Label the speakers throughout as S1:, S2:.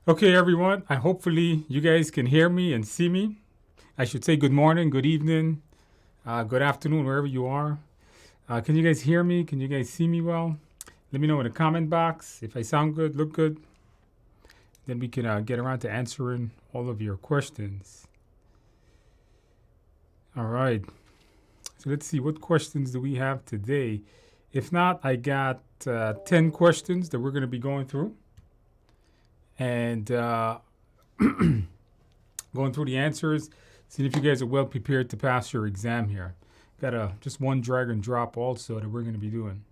S1: Okay, everyone. Hopefully you guys can hear me and see me. I should say good morning, good evening, good afternoon, wherever you are. Can you guys hear me? Can you guys see me well? Let me know in the comment box if I sound good, look good. Then we can get around to answering all of your questions. All right. So let's see, what questions do we have today? If not, I got 10 questions that we're going to be going through. And going through the answers, seeing if you guys are well prepared to pass your exam here. Got just one drag and drop also that we're going to be doing.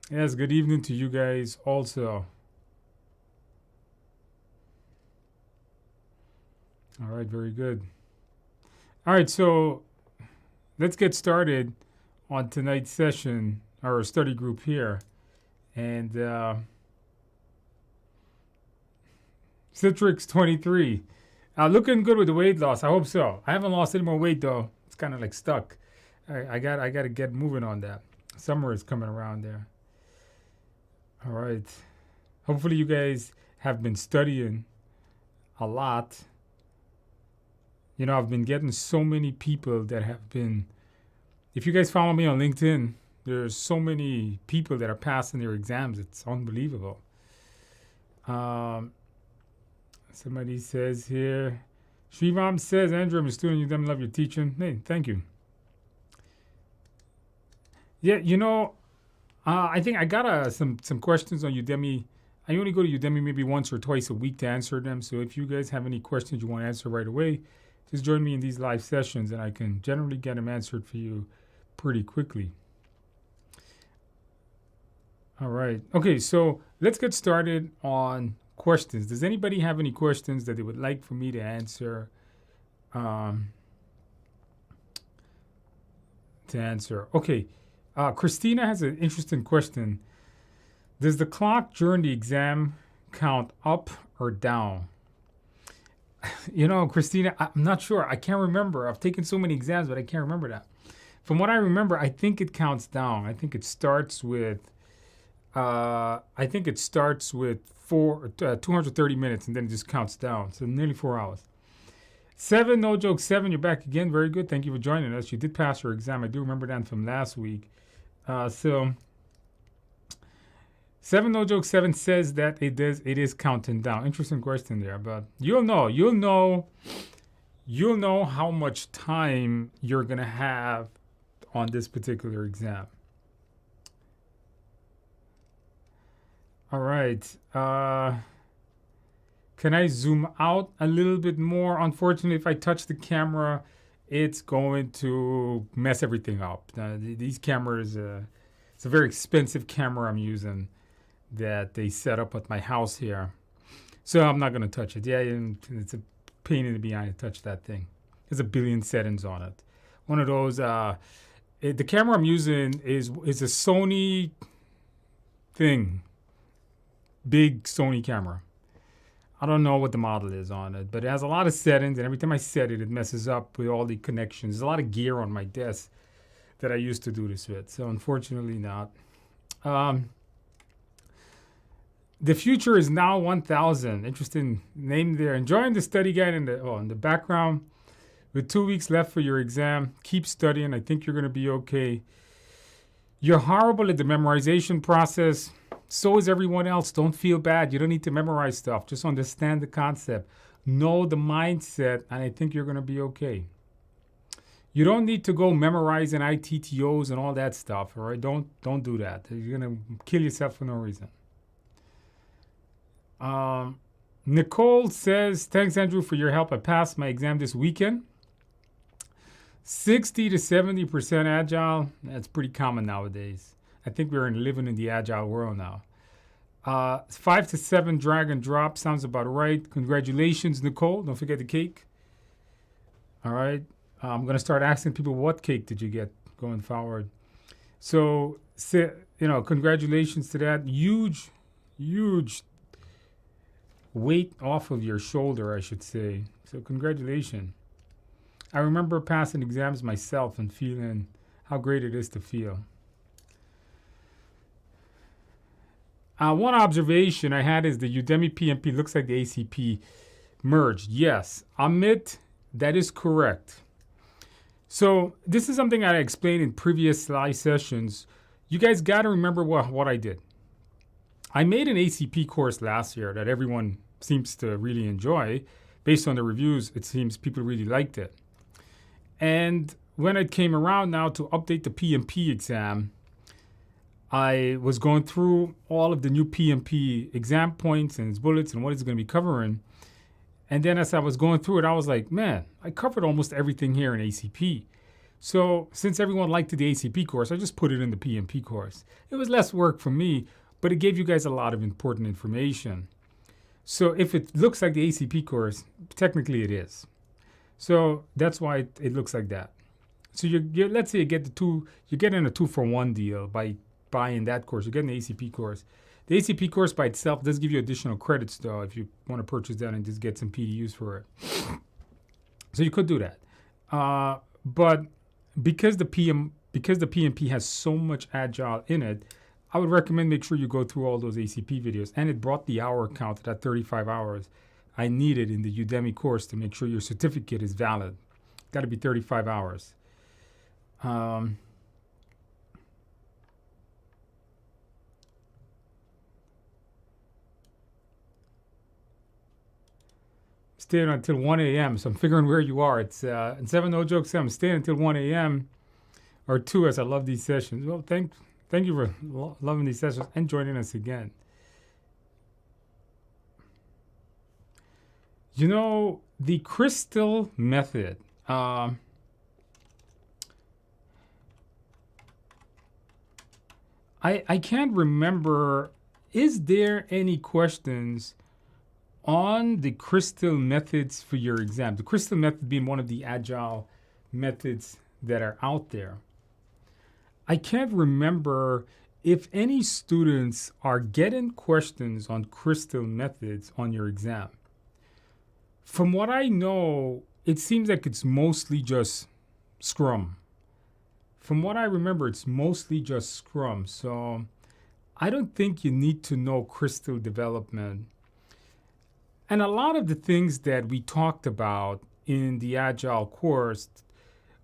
S1: Yes, good evening to you guys also. All right, very good. All right, so let's get started on tonight's session, our study group here. And Citrix 23. Looking good with the weight loss. I hope so. I haven't lost any more weight though. It's kind of like stuck. I got to get moving on that. Summer is coming around there. All right. Hopefully you guys have been studying a lot. You know, I've been getting so many people that have been. If you guys follow me on LinkedIn, there's so many people that are passing their exams. It's unbelievable. Somebody says here, Shrivam says, Andrew, I'm a student. You love your teaching. Hey, thank you. Yeah, you know, I think I got some questions on Udemy. I only go to Udemy maybe once or twice a week to answer them. So if you guys have any questions you want to answer right away, just join me in these live sessions and I can generally get them answered for you pretty quickly. All right. Okay, so let's get started on questions. Does anybody have any questions that they would like for me to answer? Okay. Christina has an interesting question. Does the clock during the exam count up or down? You know, Christina, I'm not sure. I can't remember. I've taken so many exams, but I can't remember that. From what I remember, I think it counts down. I think it starts with 230 minutes and then it just counts down. So nearly 4 hours. 7, no joke 7, you're back again. Very good. Thank you for joining us. You did pass your exam. I do remember that from last week. So 7, no joke 7 says that it is counting down. Interesting question there, but you'll know how much time you're gonna have on this particular exam. All right. Can I zoom out a little bit more? Unfortunately, if I touch the camera, it's going to mess everything up. These cameras, it's a very expensive camera I'm using that they set up at my house here. So I'm not going to touch it. Yeah, it's a pain in the behind to touch that thing. There's a billion settings on it. One of those, the camera I'm using is a Sony thing. Big Sony camera. I don't know what the model is on it, but it has a lot of settings, and every time I set it, it messes up with all the connections. There's a lot of gear on my desk that I used to do this with, so unfortunately not. The future is now 1000. Interesting name there. Enjoying the study guide in the background. With 2 weeks left for your exam, keep studying. I think you're going to be okay. You're horrible at the memorization process. So is everyone else. Don't feel bad. You don't need to memorize stuff. Just understand the concept. Know the mindset, and I think you're going to be okay. You don't need to go memorizing ITTOs and all that stuff, all right? Don't do that. You're going to kill yourself for no reason. Nicole says, thanks, Andrew, for your help. I passed my exam this weekend. 60 to 70% Agile. That's pretty common nowadays. I think we're living in the Agile world now. 5 to 7 drag and drop sounds about right. Congratulations, Nicole. Don't forget the cake. All right. I'm going to start asking people, what cake did you get going forward? So, congratulations to that. Huge weight off of your shoulder, I should say. So congratulations. I remember passing exams myself and feeling how great it is to feel. One observation I had is the Udemy PMP looks like the ACP merged. Yes, Amit, that is correct. So this is something I explained in previous live sessions. You guys got to remember what I did. I made an ACP course last year that everyone seems to really enjoy. Based on the reviews, it seems people really liked it. And when it came around now to update the PMP exam, I was going through all of the new PMP exam points and its bullets and what it's going to be covering. And then as I was going through it, I was like, man, I covered almost everything here in ACP. So since everyone liked the ACP course, I just put it in the PMP course. It was less work for me, but it gave you guys a lot of important information. So if it looks like the ACP course, technically it is. So that's why it looks like that. So let's say you get you're getting a 2-for-1 deal by buying that course. You're getting the ACP course. The ACP course by itself does give you additional credits though if you want to purchase that and just get some PDUs for it. So you could do that. But because the PMP has so much Agile in it, I would recommend make sure you go through all those ACP videos. And it brought the hour count at 35 hours I needed in the Udemy course to make sure your certificate is valid. Got to be 35 hours. Staying until 1 a.m. So I'm figuring where you are. It's 7 no jokes. I'm staying until 1 a.m. or 2 as I love these sessions. Well, thank you for loving these sessions and joining us again. You know, the crystal method. I can't remember. Is there any questions on the crystal methods for your exam? The crystal method being one of the Agile methods that are out there. I can't remember if any students are getting questions on crystal methods on your exam. From what I know, it seems like it's mostly just Scrum. From what I remember, it's mostly just Scrum. So I don't think you need to know crystal development. And a lot of the things that we talked about in the Agile course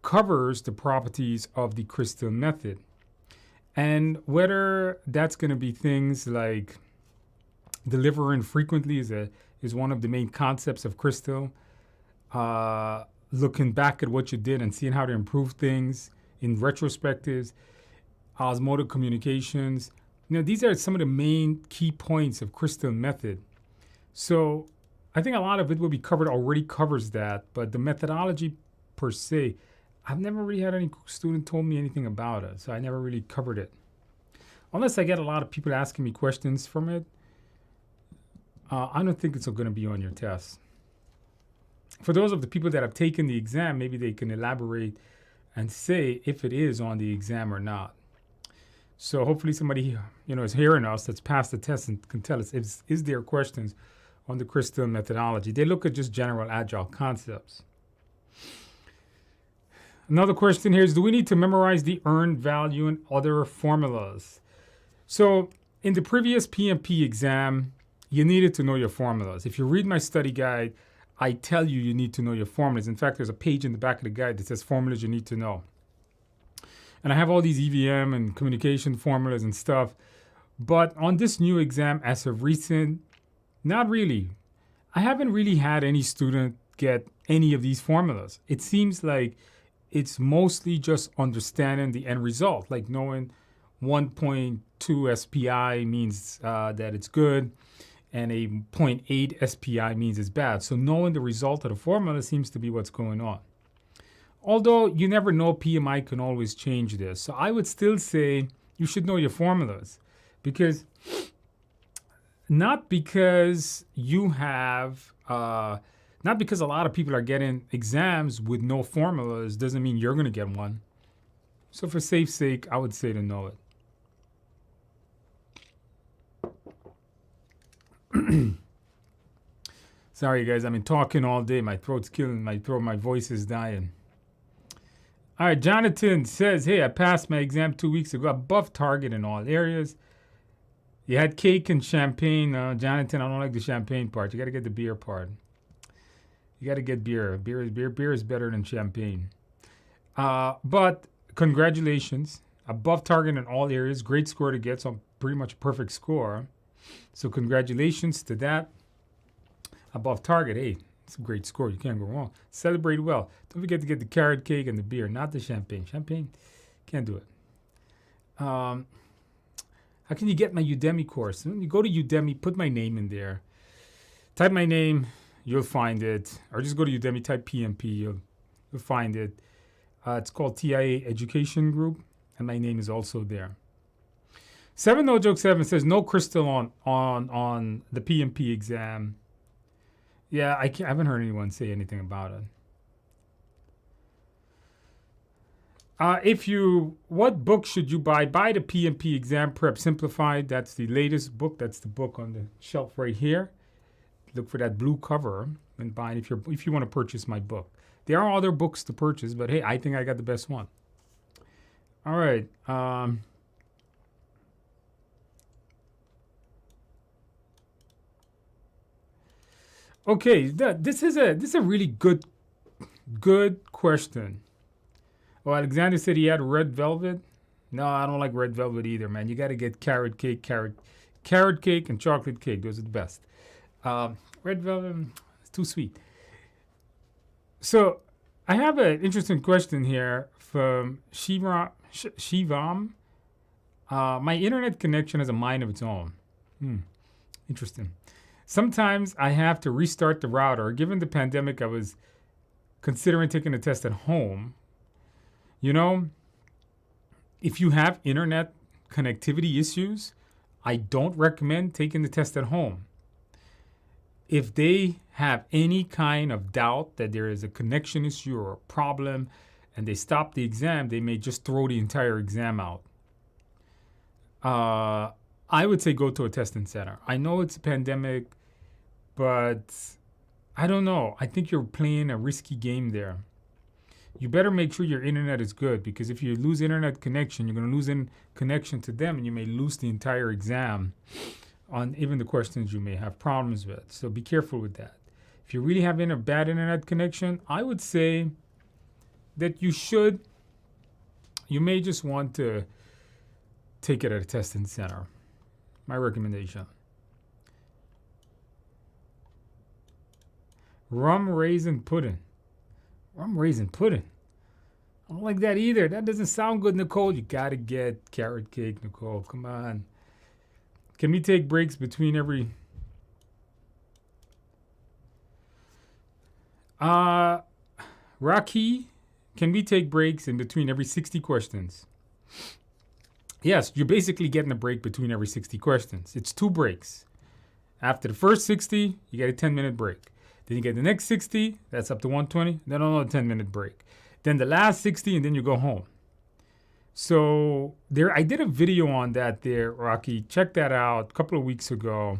S1: covers the properties of the crystal method. And whether that's going to be things like delivering frequently is one of the main concepts of crystal. Looking back at what you did and seeing how to improve things in retrospectives, osmotic communications. You know, these are some of the main key points of crystal method. So I think a lot of it will be covered, already covers that, but the methodology per se, I've never really had any student told me anything about it, so I never really covered it. Unless I get a lot of people asking me questions from it, I don't think it's going to be on your test. For those of the people that have taken the exam, maybe they can elaborate and say if it is on the exam or not. So hopefully somebody is hearing us that's passed the test and can tell us is there questions on the crystal methodology. They look at just general Agile concepts. Another question here is, do we need to memorize the earned value and other formulas? So in the previous PMP exam, you needed to know your formulas. If you read my study guide, I tell you need to know your formulas. In fact, there's a page in the back of the guide that says formulas you need to know. And I have all these EVM and communication formulas and stuff. But on this new exam, as of recent, not really. I haven't really had any student get any of these formulas. It seems like it's mostly just understanding the end result, like knowing 1.2 SPI means that it's good, and a 0.8 SPI means it's bad. So knowing the result of the formula seems to be what's going on. Although you never know, PMI can always change this. So I would still say you should know your formulas, because not because you have, not because a lot of people are getting exams with no formulas doesn't mean you're going to get one. So for safe sake, I would say to know it. Sorry, guys. I've been talking all day. My throat's killing my throat. My voice is dying. All right. Jonathan says, hey, I passed my exam 2 weeks ago. Above target in all areas. You had cake and champagne. Jonathan, I don't like the champagne part. You got to get the beer part. You got to get beer. Beer is better than champagne. But congratulations. Above target in all areas. Great score to get. So pretty much a perfect score. So congratulations to that. Above target. Hey, it's a great score. You can't go wrong. Celebrate well. Don't forget to get the carrot cake and the beer, not the champagne. Champagne, can't do it. How can you get my Udemy course? You go to Udemy, put my name in there. Type my name, you'll find it. Or just go to Udemy, type PMP, you'll find it. It's called TIA Education Group, and my name is also there. 7 No Joke 7 says no crystal on the PMP exam. Yeah, I haven't heard anyone say anything about it. What book should you buy? Buy the PMP Exam Prep Simplified. That's the latest book. That's the book on the shelf right here. Look for that blue cover and buy it if you want to purchase my book. There are other books to purchase, but hey, I think I got the best one. All right. Okay, this is a really good question. Well, Alexander said he had red velvet. No, I don't like red velvet either, man. You got to get carrot cake and chocolate cake. Those are the best. Red velvet, it's too sweet. So I have an interesting question here from Shivam. My internet connection has a mind of its own. Interesting. Sometimes I have to restart the router. Given the pandemic, I was considering taking a test at home. You know, if you have internet connectivity issues, I don't recommend taking the test at home. If they have any kind of doubt that there is a connection issue or a problem and they stop the exam, they may just throw the entire exam out. I would say go to a testing center. I know it's a pandemic, but I don't know. I think you're playing a risky game there. You better make sure your internet is good, because if you lose internet connection, you're going to lose connection to them, and you may lose the entire exam on even the questions you may have problems with. So be careful with that. If you really have a bad internet connection, I would say that you may just want to take it at a testing center. My recommendation. Rum raisin pudding. Rum raisin pudding. I don't like that either. That doesn't sound good, Nicole. You gotta get carrot cake, Nicole. Come on. Can we take breaks between every... Rocky, can we take breaks in between every 60 questions? Yes, you're basically getting a break between every 60 questions. It's 2 breaks. After the first 60, you get a 10-minute break. Then you get the next 60, that's up to 120, then another 10-minute break. Then the last 60, and then you go home. So I did a video on that there, Rocky. Check that out a couple of weeks ago.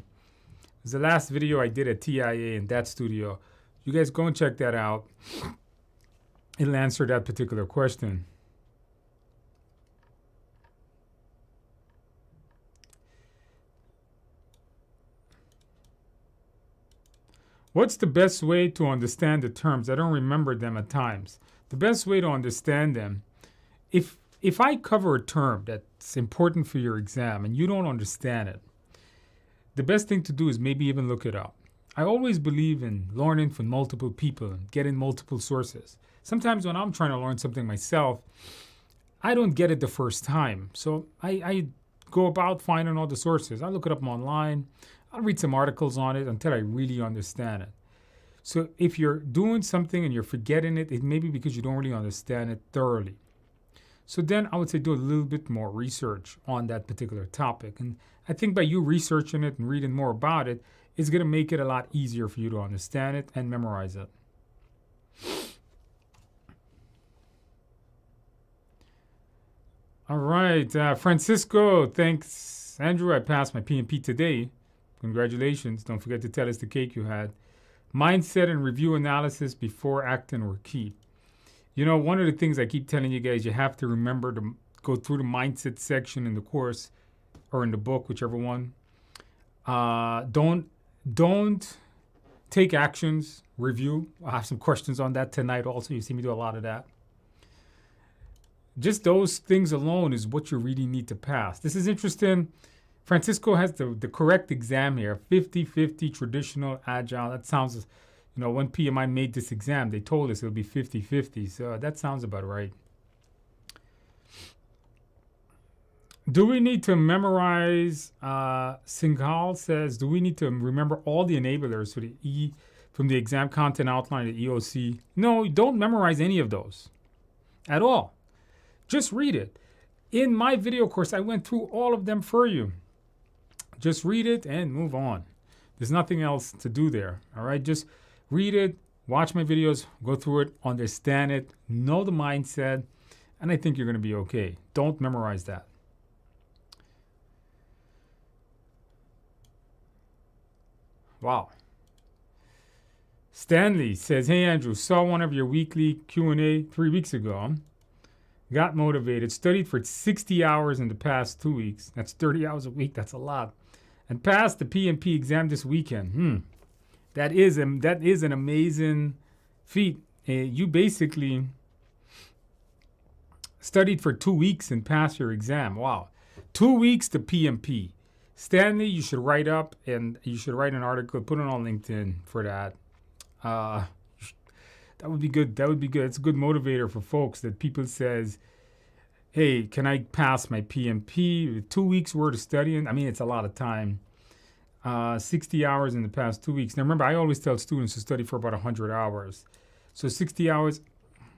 S1: It was the last video I did at TIA in that studio. You guys go and check that out. It'll answer that particular question. What's the best way to understand the terms? I don't remember them at times. The best way to understand them, if I cover a term that's important for your exam and you don't understand it, the best thing to do is maybe even look it up. I always believe in learning from multiple people and getting multiple sources. Sometimes when I'm trying to learn something myself, I don't get it the first time. So I go about finding all the sources. I look it up online. I'll read some articles on it until I really understand it. So if you're doing something and you're forgetting it, it may be because you don't really understand it thoroughly. So then I would say do a little bit more research on that particular topic. And I think by you researching it and reading more about it, it's going to make it a lot easier for you to understand it and memorize it. All right, Francisco, thanks. Andrew, I passed my PMP today. Congratulations. Don't forget to tell us the cake you had. Mindset and review analysis before acting were key. You know, one of the things I keep telling you guys, you have to remember to go through the mindset section in the course or in the book, whichever one. Don't take actions, review. I have some questions on that tonight also. You see me do a lot of that. Just those things alone is what you really need to pass. This is interesting. Francisco has the correct exam here, 50-50 traditional agile. That sounds, when PMI made this exam, they told us it would be 50-50. So that sounds about right. Do we need to memorize, Singhal says, do we need to remember all the enablers for the from the exam content outline, the EOC? No, don't memorize any of those at all. Just read it. In my video course, I went through all of them for you. Just read it and move on. There's nothing else to do there, all right? Just read it, watch my videos, go through it, understand it, know the mindset, and I think you're going to be okay. Don't memorize that. Wow. Stanley says, hey, Andrew, saw one of your weekly Q&A 3 weeks ago. Got motivated, studied for 60 hours in the past 2 weeks. That's 30 hours a week. That's a lot. And passed the PMP exam this weekend. That is an amazing feat. You basically studied for 2 weeks and passed your exam. Wow. 2 weeks to PMP. Stanley, you should write up and you should write an article, put it on LinkedIn for that. That would be good. That would be good. It's a good motivator for folks that people says, hey, can I pass my PMP? 2 weeks worth of studying. I mean, it's a lot of time. 60 hours in the past 2 weeks. Now, remember, I always tell students to study for about 100 hours. So 60 hours,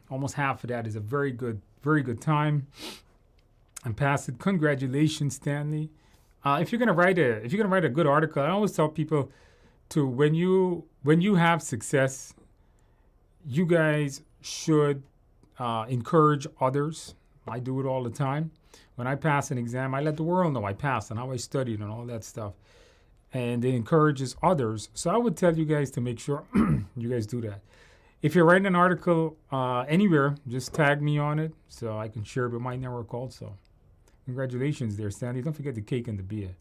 S1: almost half of that is a very good time. And pass it. Congratulations, Stanley. If you're gonna write a good article, I always tell people to when you have success, you guys should encourage others. I do it all the time. When I pass an exam, I let the world know I passed and how I studied and all that stuff. And it encourages others. So I would tell you guys to make sure you guys do that. If you're writing an article anywhere, just tag me on it so I can share it with my network also. Congratulations there, Sandy. Don't forget the cake and the beer.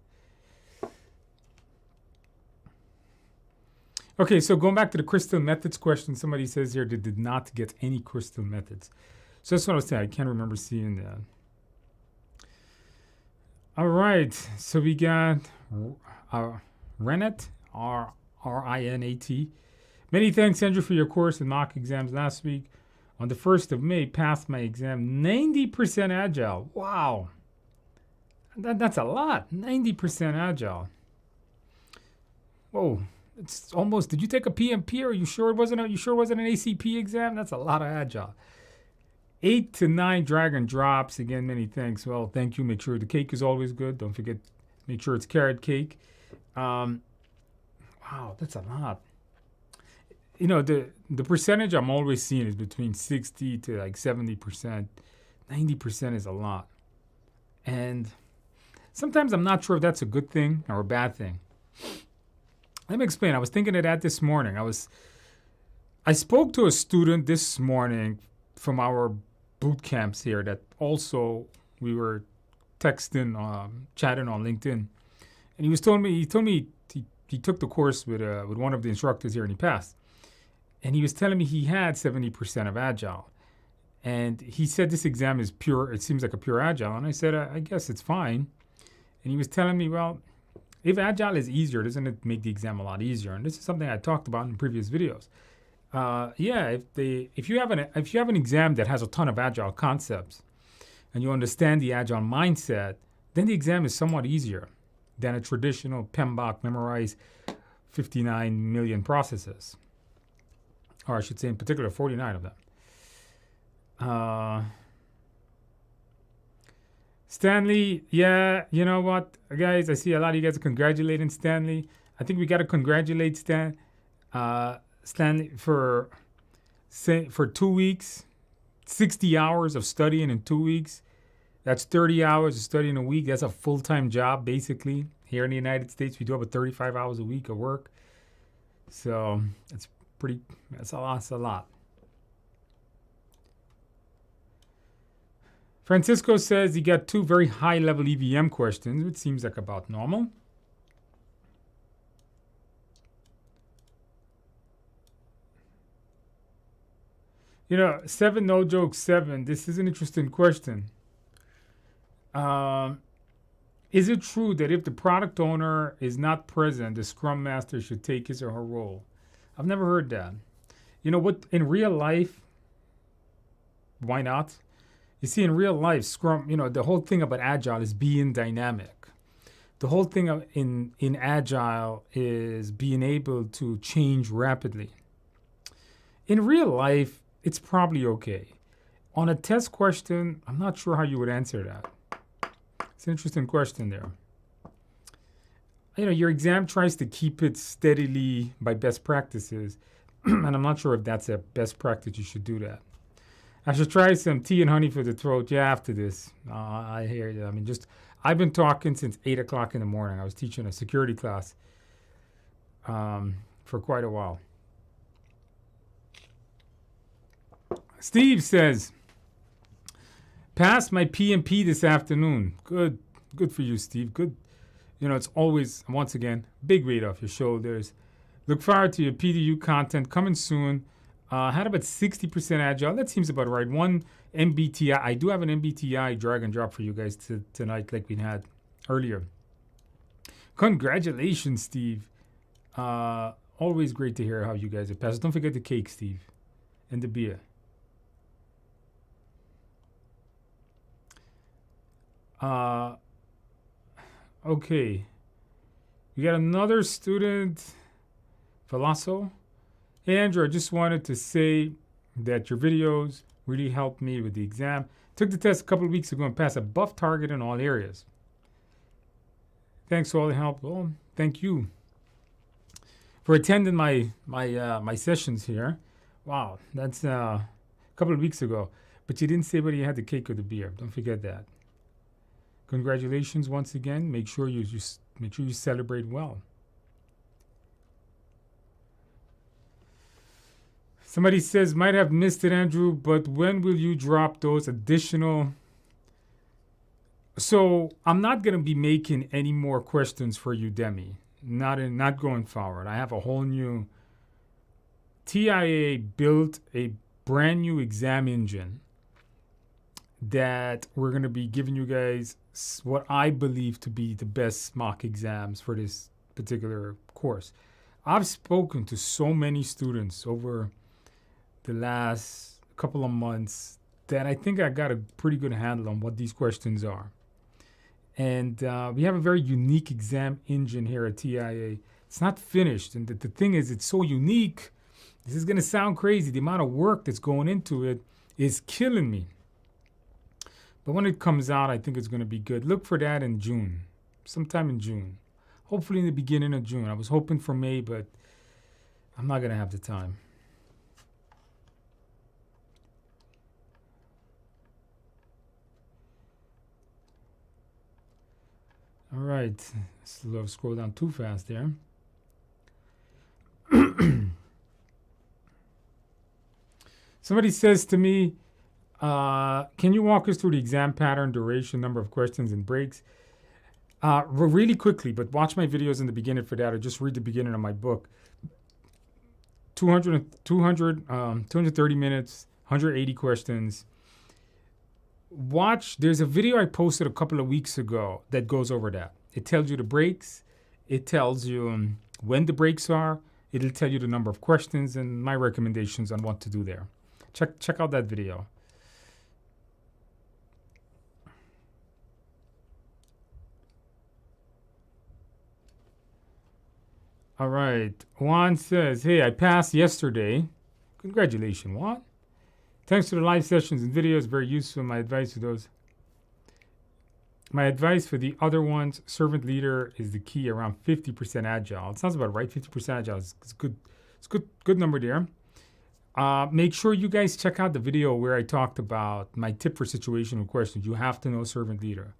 S1: Okay, so going back to the crystal methods question, somebody says here they did not get any crystal methods. So that's what I was saying. I can't remember seeing that. All right, so we got Renat, R-I-N-A-T. Many thanks, Andrew, for your course and mock exams last week. On the 1st of May, passed my exam, 90% Agile. Wow. That's a lot, 90% Agile. Whoa, it's almost, did you take a PMP or you sure it wasn't an ACP exam? That's a lot of Agile. 8 to 9 drag and drops. Again, many thanks. Well, thank you. Make sure the cake is always good. Don't forget, make sure it's carrot cake. Wow, that's a lot. The percentage I'm always seeing is between 60 to like 70%. 90% is a lot. And sometimes I'm not sure if that's a good thing or a bad thing. Let me explain. I was thinking of that this morning. I spoke to a student this morning from our boot camps here that also we were texting, chatting on LinkedIn. And he told me he took the course with one of the instructors here and he passed. And he was telling me he had 70% of Agile. And he said this exam is pure, it seems like a pure Agile. And I said, I guess it's fine. And he was telling me, well, if Agile is easier, doesn't it make the exam a lot easier? And this is something I talked about in previous videos. If you have an exam that has a ton of Agile concepts and you understand the Agile mindset, then the exam is somewhat easier than a traditional PMBOK memorize 59 million processes. Or I should say in particular 49 of them. Stanley, yeah, you know what, guys, I see a lot of you guys are congratulating Stanley. I think we got to congratulate Stanley for 2 weeks, 60 hours of studying in 2 weeks. That's 30 hours of studying a week. That's a full-time job, basically. Here in the United States, we do about 35 hours a week of work. So that's a lot. Francisco says he got 2 very high-level EVM questions, which seems like about normal. You know, 7 no joke 7. This is an interesting question. Is it true that if the product owner is not present, the Scrum Master should take his or her role? I've never heard that. You know what? In real life, why not? You see, in real life, Scrum, you know, the whole thing about Agile is being dynamic. The whole thing in Agile is being able to change rapidly. In real life, it's probably okay. On a test question, I'm not sure how you would answer that. It's an interesting question there. You know, your exam tries to keep it steadily by best practices, and I'm not sure if that's a best practice. You should do that. I should try some tea and honey for the throat. Yeah, after this. I hear you. I mean, I've been talking since 8 o'clock in the morning. I was teaching a security class for quite a while. Steve says, passed my PMP this afternoon. Good for you, Steve. Good. You know, it's always, once again, big weight off your shoulders. Look forward to your PDU content coming soon. Had about 60% Agile. That seems about right. 1 MBTI. I do have an MBTI drag and drop for you guys tonight like we had earlier. Congratulations, Steve. Always great to hear how you guys are passed. Don't forget the cake, Steve, and the beer. Okay. We got another student, Veloso. Hey, Andrew, I just wanted to say that your videos really helped me with the exam. Took the test a couple of weeks ago and passed above target in all areas. Thanks for all the help. Well, thank you for attending my sessions here. Wow, that's a couple of weeks ago. But you didn't say whether you had the cake or the beer. Don't forget that. Congratulations once again. Make sure you celebrate well. Somebody says, might have missed it, Andrew, but when will you drop those additional? So I'm not going to be making any more questions for Udemy. Not going forward. I have a whole new TIA built a brand new exam engine that we're going to be giving you guys what I believe to be the best mock exams for this particular course. I've spoken to so many students over the last couple of months that I think I got a pretty good handle on what these questions are. And we have a very unique exam engine here at TIA. It's not finished. And the thing is, it's so unique. This is going to sound crazy. The amount of work that's going into it is killing me. But when it comes out, I think it's going to be good. Look for that in June, sometime in June. Hopefully in the beginning of June. I was hoping for May, but I'm not going to have the time. All right, scroll down too fast there. Somebody says to me, can you walk us through the exam pattern, duration, number of questions, and breaks? Really quickly, but watch my videos in the beginning for that, or just read the beginning of my book. 230 minutes, 180 questions. There's a video I posted a couple of weeks ago that goes over that. It tells you the breaks. It tells you when the breaks are. It'll tell you the number of questions and my recommendations on what to do there. Check out that video. All right. Juan says, hey, I passed yesterday. Congratulations, Juan. Thanks to the live sessions and videos, very useful. My advice for the other ones, servant leader is the key, around 50% Agile. It sounds about right, 50% Agile. It's good. It's good number there. Make sure you guys check out the video where I talked about my tip for situational questions. You have to know servant leader.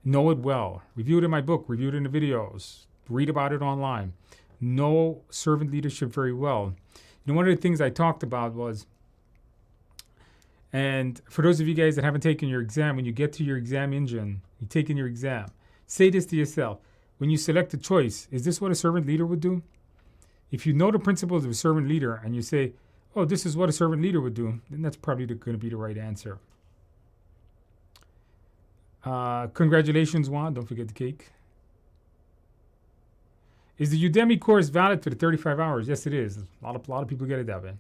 S1: Know it well. Review it in my book. Review it in the videos. Read about it online. Know servant leadership very well. You know, one of the things I talked about was, And for those of you guys that haven't taken your exam, when you get to your exam engine, you're taking your exam, say this to yourself. When you select a choice, is this what a servant leader would do? If you know the principles of a servant leader and you say, oh, this is what a servant leader would do, then that's probably going to be the right answer. Congratulations, Juan. Don't forget the cake. Is the Udemy course valid for the 35 hours? Yes, it is. A lot of people get it that way.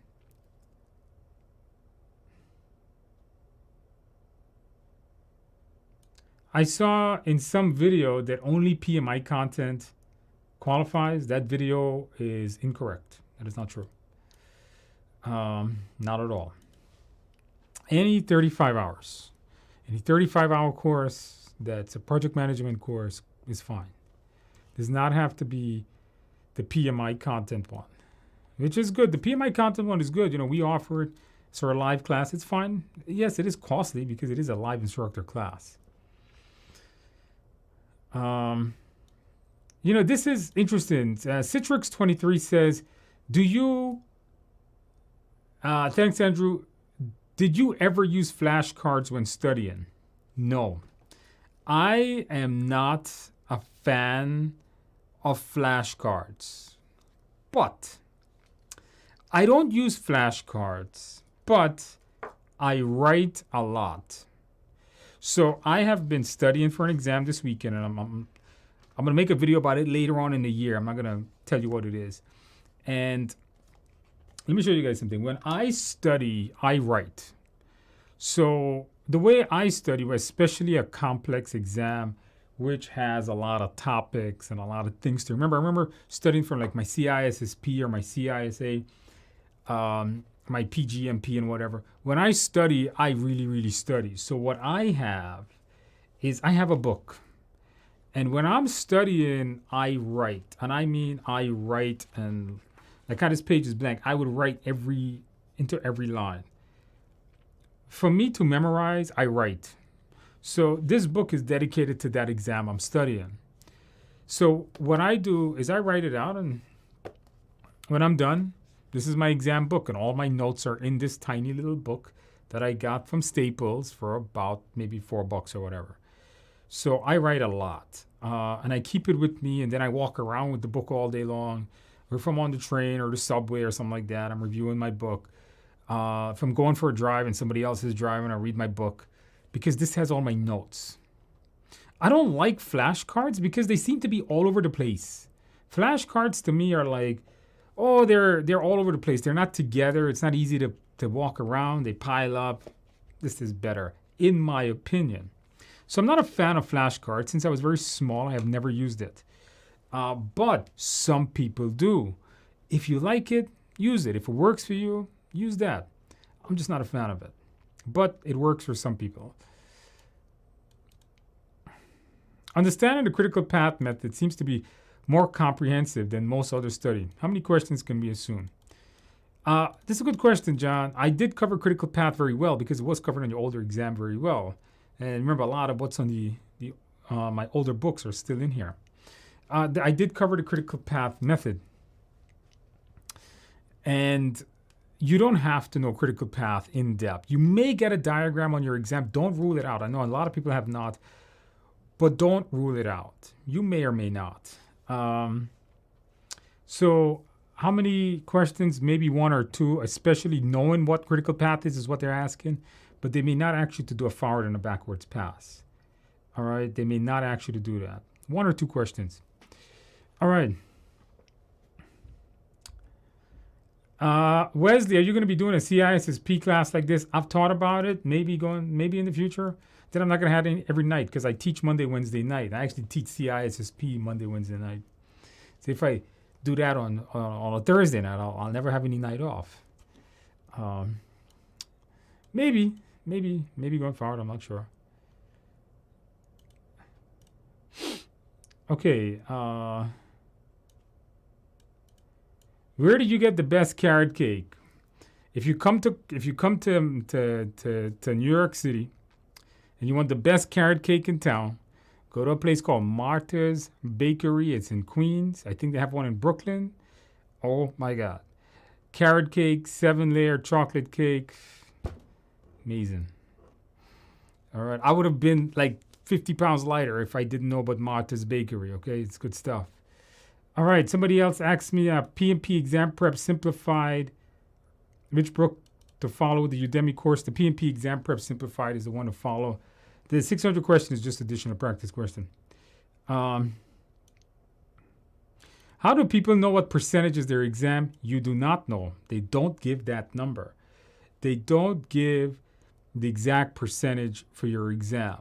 S1: I saw in some video that only PMI content qualifies. That video is incorrect. That is not true. Not at all. Any 35 hours, any 35-hour course that's a project management course is fine. Does not have to be the PMI content one, which is good. The PMI content one is good. You know, we offer it. It's our live class. It's fine. Yes, it is costly because it is a live instructor class. You know, this is interesting. Citrix23 says, do you, thanks, Andrew. Did you ever use flashcards when studying? No. I am not a fan of flashcards. But I don't use flashcards, but I write a lot. So I have been studying for an exam this weekend, and I'm going to make a video about it later on in the year. I'm not going to tell you what it is. And let me show you guys something. When I study, I write. So the way I study, especially a complex exam, which has a lot of topics and a lot of things to remember. I remember studying for like my CISSP or my CISA, my PGMP and whatever. When I study, I really, really study. So what I have is I have a book. And when I'm studying, I write. And I mean, I write, and like how this page is blank, I would write into every line. For me to memorize, I write. So this book is dedicated to that exam I'm studying. So what I do is I write it out, and when I'm done, this is my exam book, and all my notes are in this tiny little book that I got from Staples for about maybe $4 or whatever. So I write a lot, and I keep it with me, and then I walk around with the book all day long. Or if I'm on the train or the subway or something like that, I'm reviewing my book. If I'm going for a drive and somebody else is driving, I read my book, because this has all my notes. I don't like flashcards because they seem to be all over the place. Flashcards to me are like, oh, they're all over the place. They're not together. It's not easy to walk around. They pile up. This is better, in my opinion. So I'm not a fan of flashcards. Since I was very small, I have never used it. But some people do. If you like it, use it. If it works for you, use that. I'm just not a fan of it. But it works for some people. Understanding the critical path method seems to be more comprehensive than most other study. How many questions can be assumed? This is a good question, John. I did cover critical path very well because it was covered in the older exam very well. And remember, a lot of what's on my older books are still in here. I did cover the critical path method. And you don't have to know critical path in depth. You may get a diagram on your exam. Don't rule it out. I know a lot of people have not, but don't rule it out. You may or may not. So how many questions? Maybe one or two, especially knowing what critical path is what they're asking, but they may not actually to do a forward and a backwards pass. All right, they may not actually do that. One or two questions. All right. Wesley, are you going to be doing a CISSP class like this? I've thought about it, maybe in the future. Then I'm not going to have it every night because I teach Monday, Wednesday night. I actually teach CISSP Monday, Wednesday night. So if I do that on a Thursday night, I'll never have any night off. Maybe going forward, I'm not sure. Okay. Where did you get the best carrot cake? If you come to New York City and you want the best carrot cake in town, go to a place called Martha's Bakery. It's in Queens. I think they have one in Brooklyn. Oh my God. Carrot cake, 7-layer chocolate cake. Amazing. All right. I would have been like 50 pounds lighter if I didn't know about Martha's Bakery. Okay. It's good stuff. All right. Somebody else asked me PMP Exam Prep Simplified. Which book to follow? The Udemy course. The PMP Exam Prep Simplified is the one to follow. The 600 question is just additional practice question. How do people know what percentage is their exam? You do not know. They don't give that number. They don't give the exact percentage for your exam.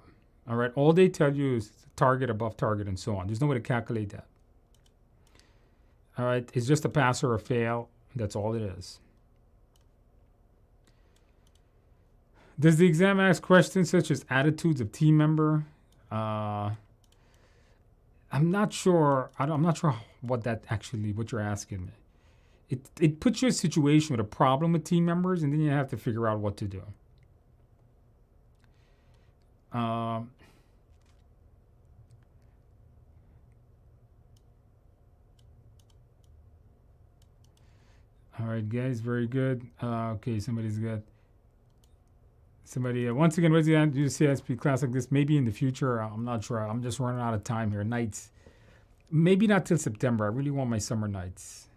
S1: All right. All they tell you is target, above target, and so on. There's no way to calculate that. All right. It's just a pass or a fail. That's all it is. Does the exam ask questions such as attitudes of team member? I'm not sure. I'm not sure what you're asking me. It puts you in a situation with a problem with team members, and then you have to figure out what to do. All right, guys, very good. Okay, somebody's got. Somebody, once again, what's the answer to CSP class like this? Maybe in the future. I'm not sure. I'm just running out of time here. Nights. Maybe not till September. I really want my summer nights.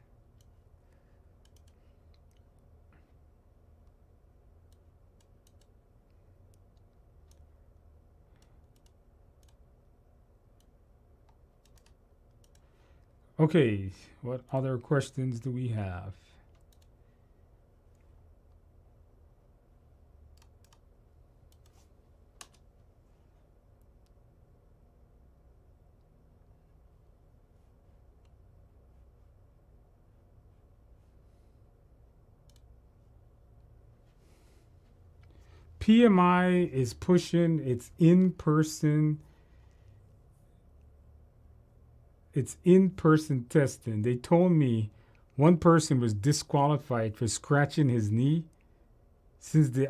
S1: Okay, what other questions do we have? PMI is pushing its in-person testing. They told me one person was disqualified for scratching his knee since the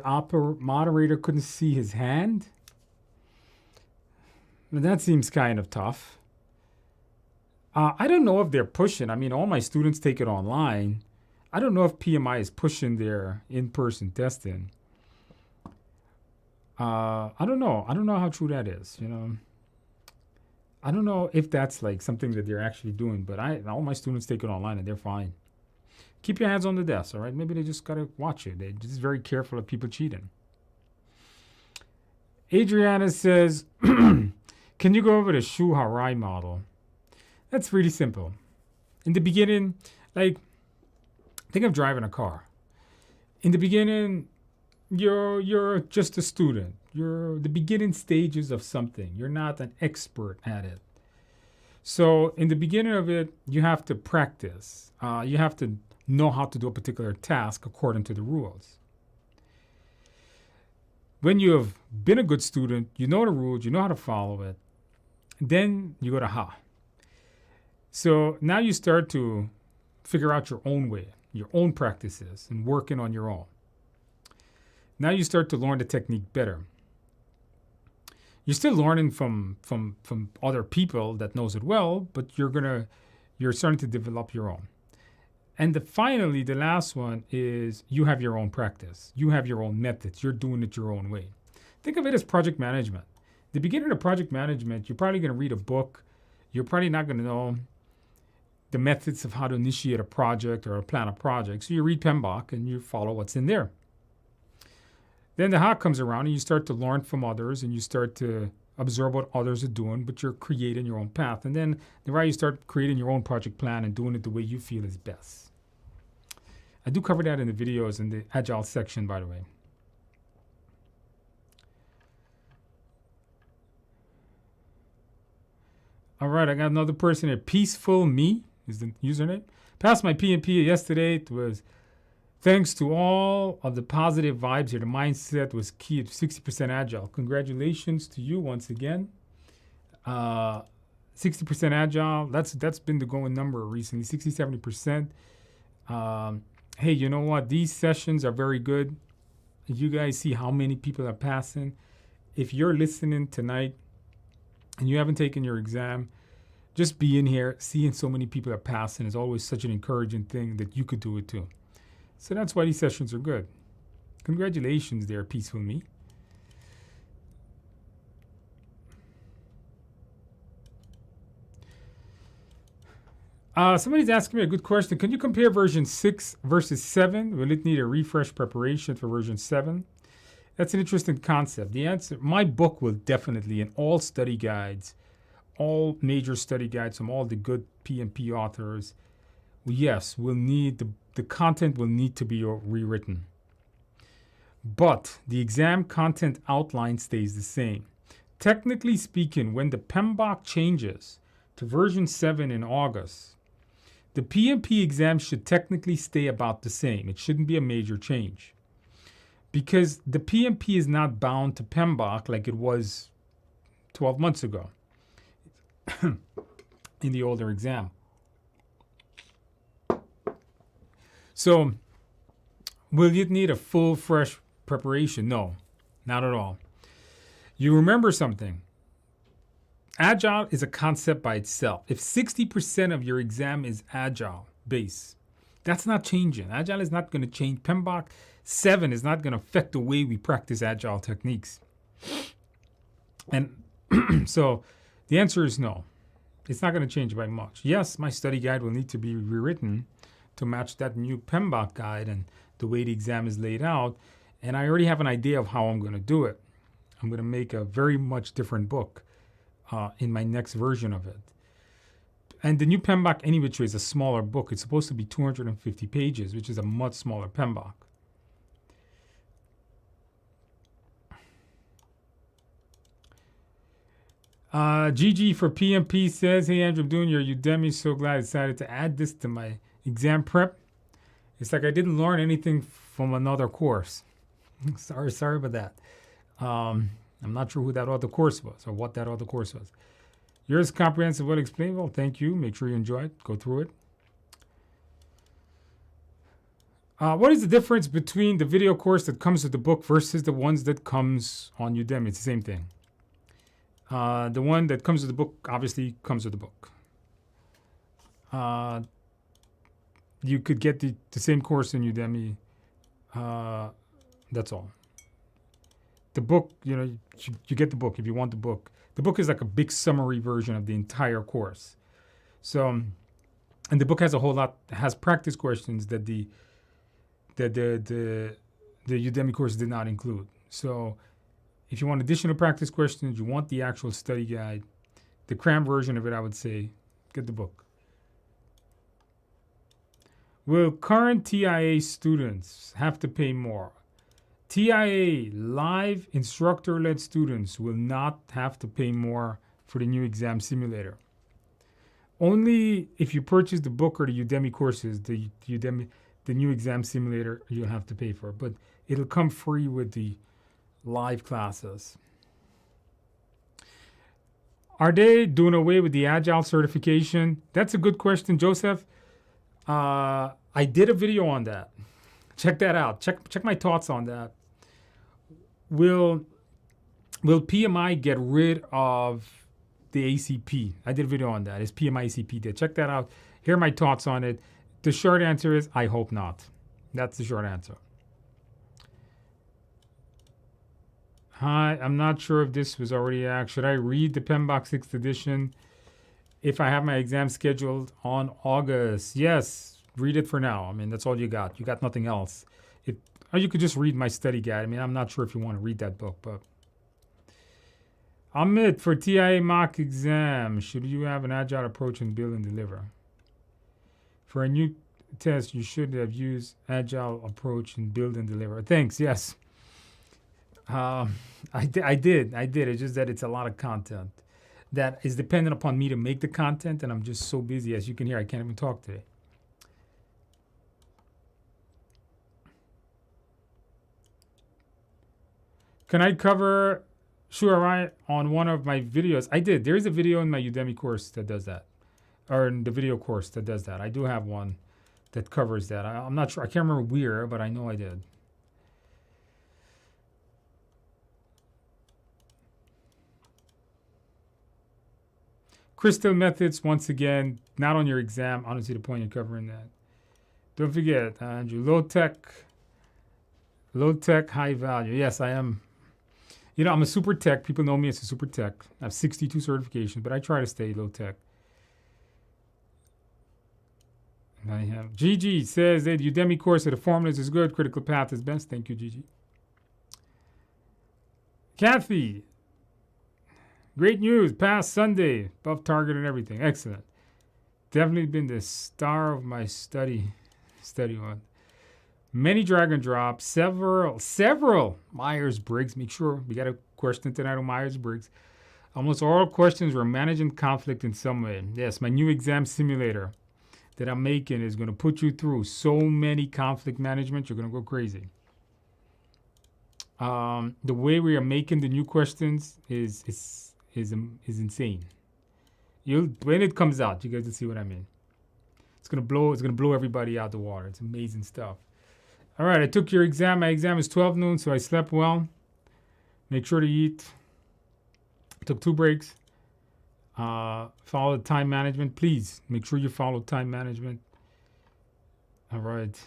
S1: moderator couldn't see his hand. And that seems kind of tough. I don't know if they're pushing. I mean, all my students take it online. I don't know if PMI is pushing their in-person testing. I don't know. I don't know how true that is, you know. I don't know if that's like something that they're actually doing, but all my students take it online and they're fine. Keep your hands on the desk, all right? Maybe they just got to watch it. They're just very careful of people cheating. Adriana says, can you go over the Shu Harai model? That's really simple. In the beginning, like, think of driving a car. In the beginning, you're just a student. You're the beginning stages of something. You're not an expert at it. So in the beginning of it, you have to practice. You have to know how to do a particular task according to the rules. When you have been a good student, you know the rules, you know how to follow it. Then you go to Ha. So now you start to figure out your own way, your own practices, and working on your own. Now you start to learn the technique better. You're still learning from other people that knows it well, but you're starting to develop your own. And finally, the last one is you have your own practice. You have your own methods. You're doing it your own way. Think of it as project management. The beginning of project management, you're probably going to read a book. You're probably not going to know the methods of how to initiate a project or plan a project. So you read PMBOK and you follow what's in there. Then the Ha comes around and you start to learn from others and you start to observe what others are doing, but you're creating your own path. And then the Ra, you start creating your own project plan and doing it the way you feel is best. I do cover that in the videos in the Agile section, by the way. All right, I got another person here. Peaceful Me is the username. Passed my PMP yesterday. It was thanks to all of the positive vibes here. The mindset was key to 60% Agile. Congratulations to you once again. 60% Agile, that's been the going number recently, 60, 70%. Hey, you know what? These sessions are very good. You guys see how many people are passing. If you're listening tonight and you haven't taken your exam, just being here, seeing so many people are passing is always such an encouraging thing that you could do it too. So that's why these sessions are good. Congratulations there, Peaceful Me. Somebody's asking me a good question. Can you compare version 6 versus 7? Will it need a refresh preparation for version 7? That's an interesting concept. The answer, my book will definitely, in all study guides, all major study guides from all the good PMP authors, yes, will need the content will need to be rewritten. But the exam content outline stays the same. Technically speaking, when the PMBOK changes to version 7 in August, the PMP exam should technically stay about the same. It shouldn't be a major change. Because the PMP is not bound to PMBOK like it was 12 months ago in the older exam. So, will it need a full, fresh preparation? No, not at all. You remember something. Agile is a concept by itself. If 60% of your exam is Agile base, that's not changing. Agile is not going to change. PMBOK 7 is not going to affect the way we practice Agile techniques. And so the answer is no. It's not going to change by much. Yes, my study guide will need to be rewritten to match that new PMBOK guide and the way the exam is laid out. And I already have an idea of how I'm going to do it. I'm going to make a very much different book in my next version of it. And the new PMBOK anyway is a smaller book. It's supposed to be 250 pages, which is a much smaller PMBOK. GG for PMP says, hey Andrew, I'm doing your Udemy. So glad I decided to add this to my exam prep. It's like I didn't learn anything from another course. sorry about that. I'm not sure who that other course was or what that other course was. Yours comprehensive, well explained. Well, thank you. Make sure you enjoy it. Go through it. What is the difference between the video course that comes with the book versus the ones that comes on Udemy? It's the same thing. The one that comes with the book obviously comes with the book. You could get the same course in Udemy. That's all. The book, you get the book if you want the book. The book is like a big summary version of the entire course. So, and the book has a whole lot, has practice questions that the Udemy course did not include. So, if you want additional practice questions, you want the actual study guide, the cram version of it, I would say, get the book. Will current TIA students have to pay more? TIA live instructor-led students will not have to pay more for the new exam simulator. Only if you purchase the book or the Udemy courses, the new exam simulator, you'll have to pay for it. But it'll come free with the live classes. Are they doing away with the Agile certification? That's a good question, Joseph. I did a video on that. Check that out. Check my thoughts on that. Will PMI get rid of the ACP? I did a video on that. Is PMI ACP dead? Check that out. Here are my thoughts on it. The short answer is I hope not. That's the short answer. Hi, I'm not sure if this was already asked. Should I read the PMBOK 6th edition if I have my exam scheduled on August? Yes, read it for now. I mean, that's all you got. You got nothing else. Or you could just read my study guide. I mean, I'm not sure if you want to read that book, but Amit, for TIA mock exam, should you have an Agile approach in build and deliver? For a new test, you should have used Agile approach in build and deliver. Thanks, yes. I did. It's just that it's a lot of content that is dependent upon me to make the content, and I'm just so busy. As you can hear, I can't even talk today. Can I cover Shuarai on one of my videos? I did. There is a video in my Udemy course that does that, or in the video course that does that. I do have one that covers that. I'm not sure. I can't remember where, but I know I did. Crystal methods, once again, not on your exam. I don't see the point in covering that. Don't forget, Andrew, low tech Low tech, high value. Yes, I am. You know, I'm a super tech. People know me as a super tech. I have 62 certifications, but I try to stay low tech. I have. Gigi says that Udemy course of the formulas is good. Critical path is best. Thank you, Gigi. Kathy, great news. Past Sunday, above target and everything. Excellent. Definitely been the star of my study one. Many drag and drops, several Myers-Briggs. Make sure we got a question tonight on Myers-Briggs. Almost all questions were managing conflict in some way. Yes, my new exam simulator that I'm making is going to put you through so many conflict management, you're going to go crazy. The way we are making the new questions is insane. When it comes out, you guys will see what I mean. It's gonna blow everybody out the water. It's amazing stuff. All right, I took your exam. My exam is 12 noon, so I slept well. Make sure to eat. Took 2 breaks. Follow the time management. Please make sure you follow time management. All right.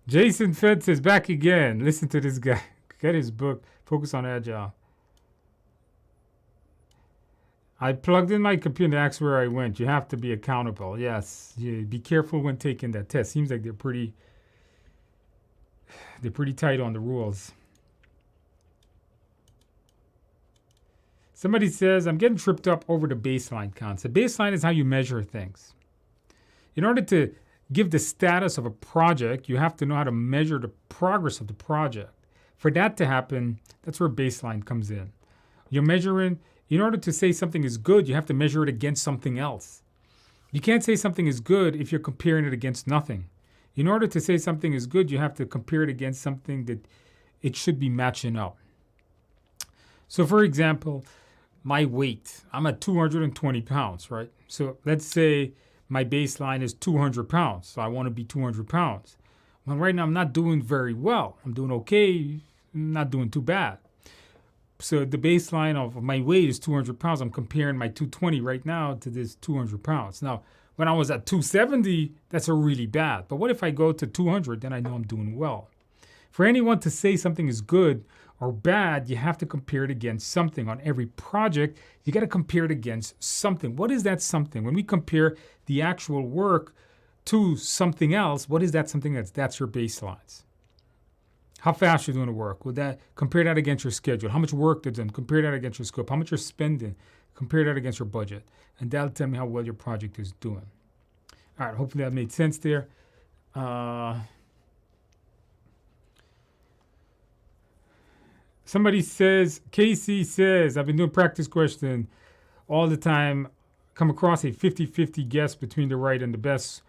S1: Jason Fetz is back again. Listen to this guy. Get his book, Focus on Agile. I plugged in my computer and asked where I went. You have to be accountable. Yes. Be careful when taking that test. Seems like they're pretty tight on the rules. Somebody says, I'm getting tripped up over the baseline concept. Baseline is how you measure things. In order to give the status of a project, you have to know how to measure the progress of the project. For that to happen, that's where baseline comes in. You're measuring, in order to say something is good, you have to measure it against something else. You can't say something is good if you're comparing it against nothing. In order to say something is good, you have to compare it against something that it should be matching up. So for example, my weight, I'm at 220 pounds, right? So let's say my baseline is 200 pounds. So I want to be 200 pounds. Well, right now I'm not doing very well. I'm doing okay, not doing too bad. So the baseline of my weight is 200 pounds. I'm comparing my 220 right now to this 200 pounds. Now, when I was at 270, that's a really bad. But what if I go to 200? Then I know I'm doing well. For anyone to say something is good or bad, you have to compare it against something. On every project, you got to compare it against something. What is that something? When we compare the actual work to something else, what is that something that's your baselines? How fast you're doing the work? Would that compare that against your schedule? How much work they're doing? Compare that against your scope. How much you're spending? Compare that against your budget. And that'll tell me how well your project is doing. All right, hopefully that made sense there. Somebody says, Casey says, I've been doing practice question all the time. Come across a 50-50 guess between the right and the best.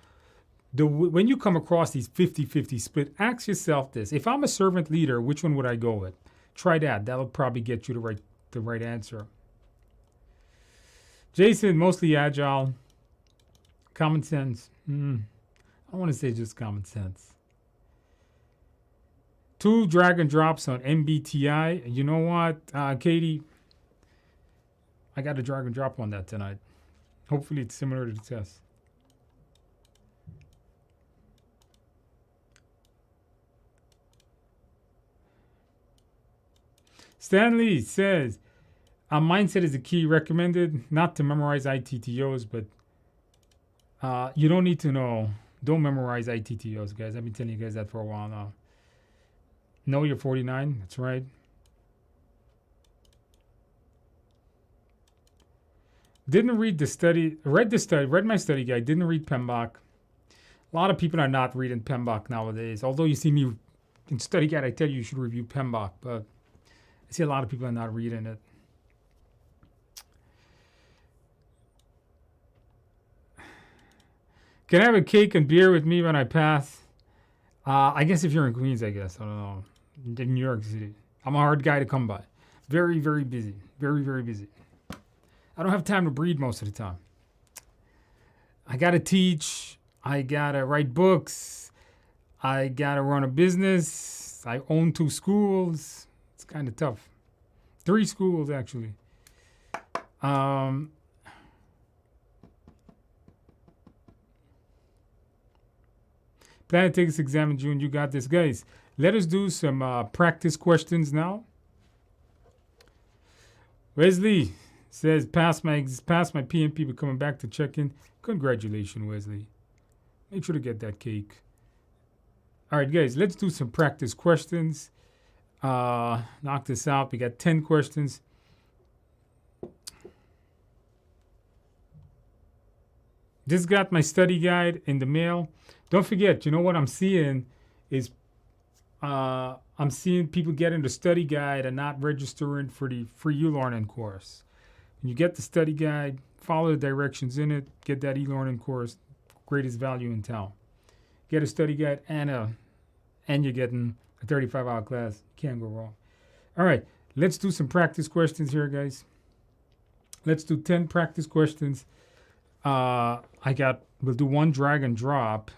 S1: When you come across these 50-50 split, ask yourself this. If I'm a servant leader, which one would I go with? Try that. That'll probably get you the right answer. Jason, mostly agile. Common sense. I want to say just common sense. 2 drag and drops on MBTI. You know what, Katie? I got a drag and drop on that tonight. Hopefully it's similar to the test. Stanley says, mindset is the key. Recommended not to memorize ITTOs, but you don't need to know. Don't memorize ITTOs, guys. I've been telling you guys that for a while now. Know you're 49. That's right. Didn't read the study. Read my study guide. Didn't read PMBOK. A lot of people are not reading PMBOK nowadays. Although you see me in study guide, I tell you should review PMBOK, but I see a lot of people are not reading it. Can I have a cake and beer with me when I pass? I guess if you're in Queens, I guess. I don't know. In New York City. I'm a hard guy to come by. Very, very busy. Very, very busy. I don't have time to breathe most of the time. I got to teach. I got to write books. I got to run a business. I own 2 schools. It's kind of tough. 3 schools, actually. Plan to take this exam in June. You got this, guys. Let us do some practice questions now. Wesley says, pass my PMP, but coming back to check in. Congratulations, Wesley. Make sure to get that cake. All right, guys, let's do some practice questions. Knock this out. We got 10 questions. Just got my study guide in the mail. Don't forget, you know what I'm seeing is I'm seeing people getting the study guide and not registering for the free e-learning course. When you get the study guide, follow the directions in it, get that e-learning course, greatest value in town. Get a study guide and you're getting a 35-hour class. Can't go wrong. All right, let's do some practice questions here, guys. Let's do 10 practice questions. We'll do one drag and drop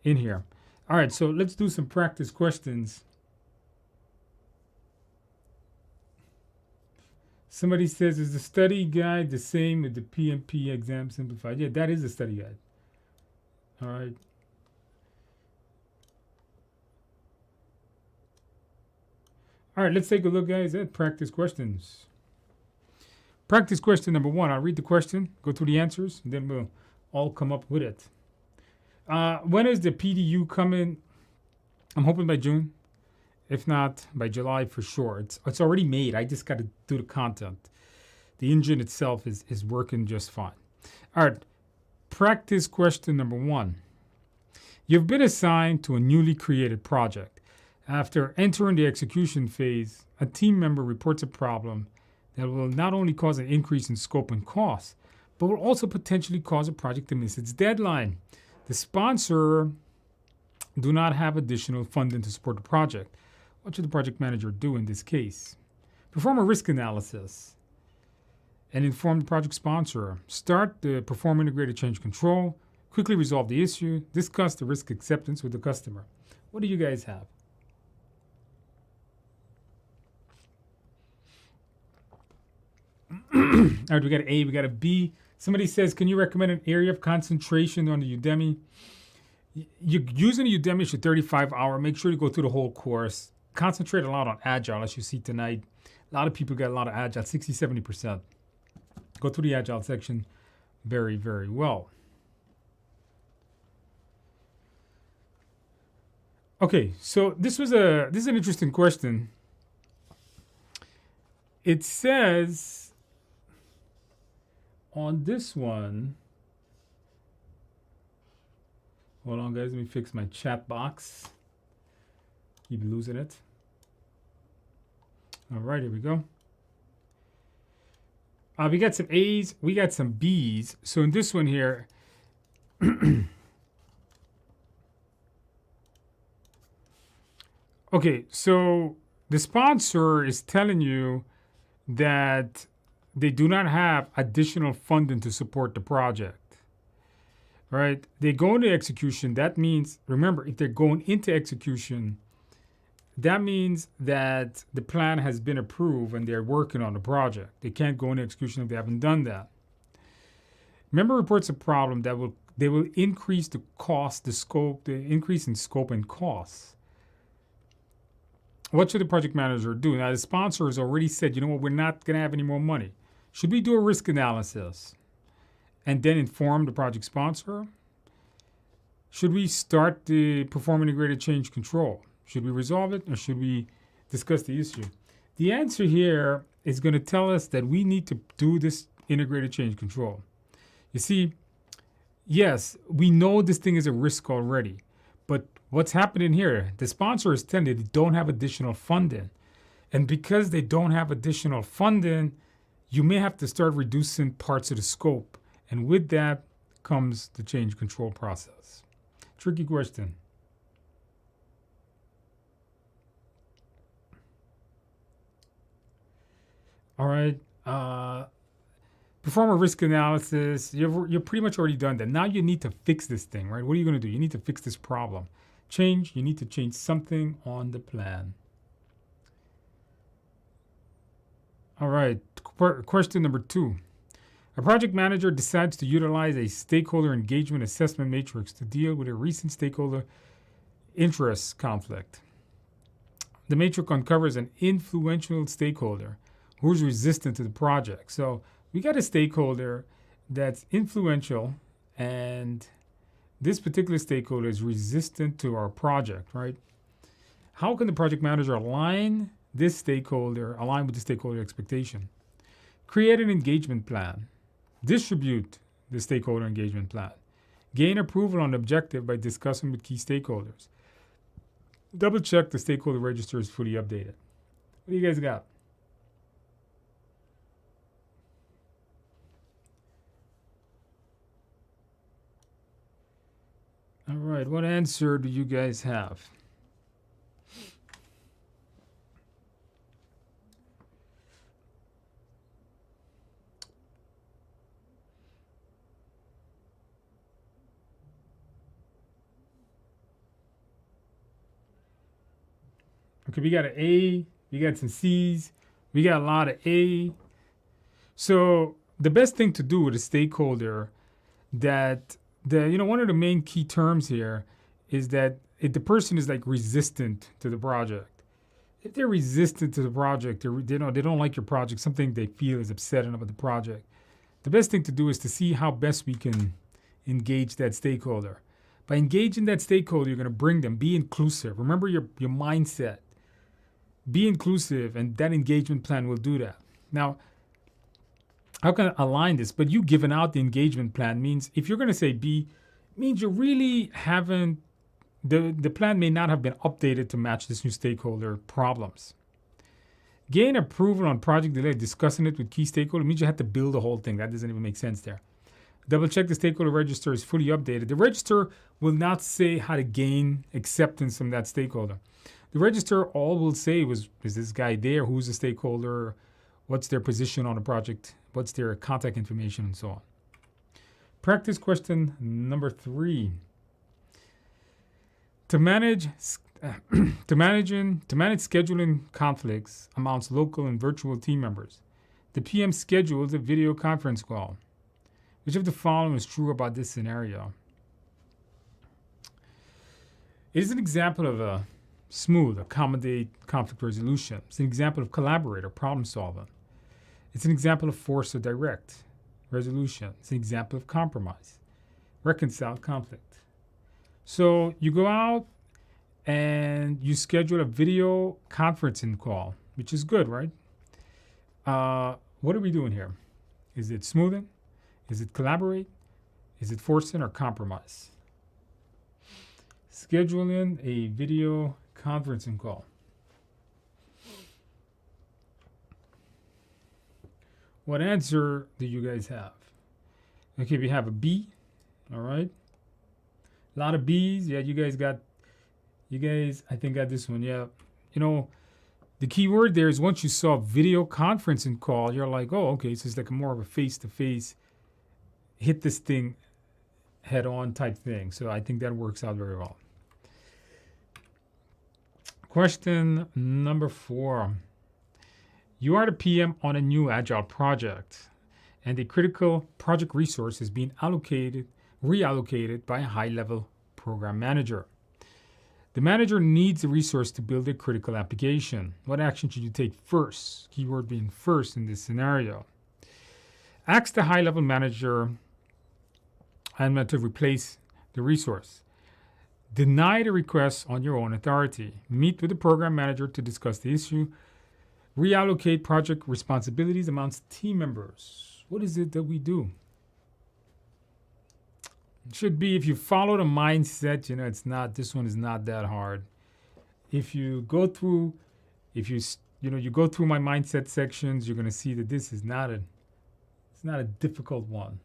S1: in here. All right, so let's do some practice questions. Somebody says, is the study guide the same with the PMP Exam Simplified? Yeah, that is the study guide. All right. All right, let's take a look, guys, at practice questions. Practice question number 1. I'll read the question, go through the answers, and then we'll all come up with it. When is the PDU coming? I'm hoping by June. If not, by July for sure. It's already made. I just got to do the content. The engine itself is working just fine. All right, practice question number 1. You've been assigned to a newly created project. After entering the execution phase, a team member reports a problem that will not only cause an increase in scope and cost, but will also potentially cause a project to miss its deadline. The sponsor do not have additional funding to support the project. What should the project manager do in this case? Perform a risk analysis and inform the project sponsor. Start the perform integrated change control. Quickly resolve the issue. Discuss the risk acceptance with the customer. What do you guys have? All right, we got an A, we got a B. Somebody says, can you recommend an area of concentration on the Udemy? You're using the Udemy for 35-hour. Make sure you go through the whole course. Concentrate a lot on Agile, as you see tonight. A lot of people got a lot of Agile, 60, 70%. Go through the Agile section very, very well. Okay, so this is an interesting question. It says on this one, hold on, guys, let me fix my chat box. Keep losing it. All right, here we go. We got some A's, we got some B's. So in this one here, okay, so the sponsor is telling you that they do not have additional funding to support the project, right? They go into execution. That means, remember, if they're going into execution, that means that the plan has been approved and they're working on the project. They can't go into execution if they haven't done that. Member reports a problem that they will increase the cost, the scope, the increase in scope and costs. What should the project manager do? Now, the sponsor has already said, you know what, we're not going to have any more money. Should we do a risk analysis and then inform the project sponsor? Should we start the perform integrated change control? Should we resolve it or should we discuss the issue? The answer here is going to tell us that we need to do this integrated change control. You see, yes, we know this thing is a risk already, but what's happening here, the sponsor is telling you they don't have additional funding. And because they don't have additional funding, you may have to start reducing parts of the scope. And with that comes the change control process. Tricky question. All right. Perform a risk analysis. You're pretty much already done that. Now you need to fix this thing, right? What are you going to do? You need to fix this problem. You need to change something on the plan. All right, question number 2. A project manager decides to utilize a stakeholder engagement assessment matrix to deal with a recent stakeholder interest conflict. The matrix uncovers an influential stakeholder who's resistant to the project. So we got a stakeholder that's influential, and this particular stakeholder is resistant to our project, right? How can the project manager align with the stakeholder expectation? Create an engagement plan. Distribute the stakeholder engagement plan. Gain approval on the objective by discussing with key stakeholders. Double check the stakeholder register is fully updated. What do you guys got? All right, what answer do you guys have? Okay, we got an A, we got some C's, we got a lot of A. So the best thing to do with a stakeholder one of the main key terms here is that if the person is like resistant to the project. If they're resistant to the project, they don't like your project, something they feel is upsetting about the project, the best thing to do is to see how best we can engage that stakeholder. By engaging that stakeholder, you're going to bring them, be inclusive. Remember your mindset. Be inclusive, and that engagement plan will do that. Now, how can I align this? But you giving out the engagement plan means, if you're going to say B, means you really haven't, the plan may not have been updated to match this new stakeholder problems. Gain approval on project delay, discussing it with key stakeholder means you have to build the whole thing. That doesn't even make sense there. Double check the stakeholder register is fully updated. The register will not say how to gain acceptance from that stakeholder. The register all will say is this guy there, who's the stakeholder, what's their position on the project, what's their contact information, and so on. Practice question number 3. To manage scheduling conflicts amongst local and virtual team members, the PM schedules a video conference call. Which of the following is true about this scenario? It is an example of a smooth, accommodate conflict resolution. It's an example of collaborate or problem solver. It's an example of force or direct resolution. It's an example of compromise, reconcile conflict. So you go out and you schedule a video conferencing call, which is good, right? What are we doing here? Is it smoothing? Is it collaborate? Is it forcing or compromise? Scheduling a video conferencing call. What answer do you guys have? Okay, we have a B. All right. A lot of B's. Yeah, you guys, I think, got this one. Yeah. The key word there is, once you saw video conferencing call, you're like, oh, okay, so it's like more of a face-to-face, hit this thing head on type thing. So I think that works out very well. Question number 4. You are the PM on a new Agile project, and the critical project resource is being reallocated by a high-level program manager. The manager needs the resource to build a critical application. What action should you take first? Keyword being first in this scenario. Ask the high-level manager to replace the resource. Deny the request on your own authority. Meet with the program manager to discuss the issue. Reallocate project responsibilities amongst team members. What is it that we do? It should be, if you follow the mindset, this one is not that hard. If you go through, you go through my mindset sections, you're going to see that this is not a difficult one.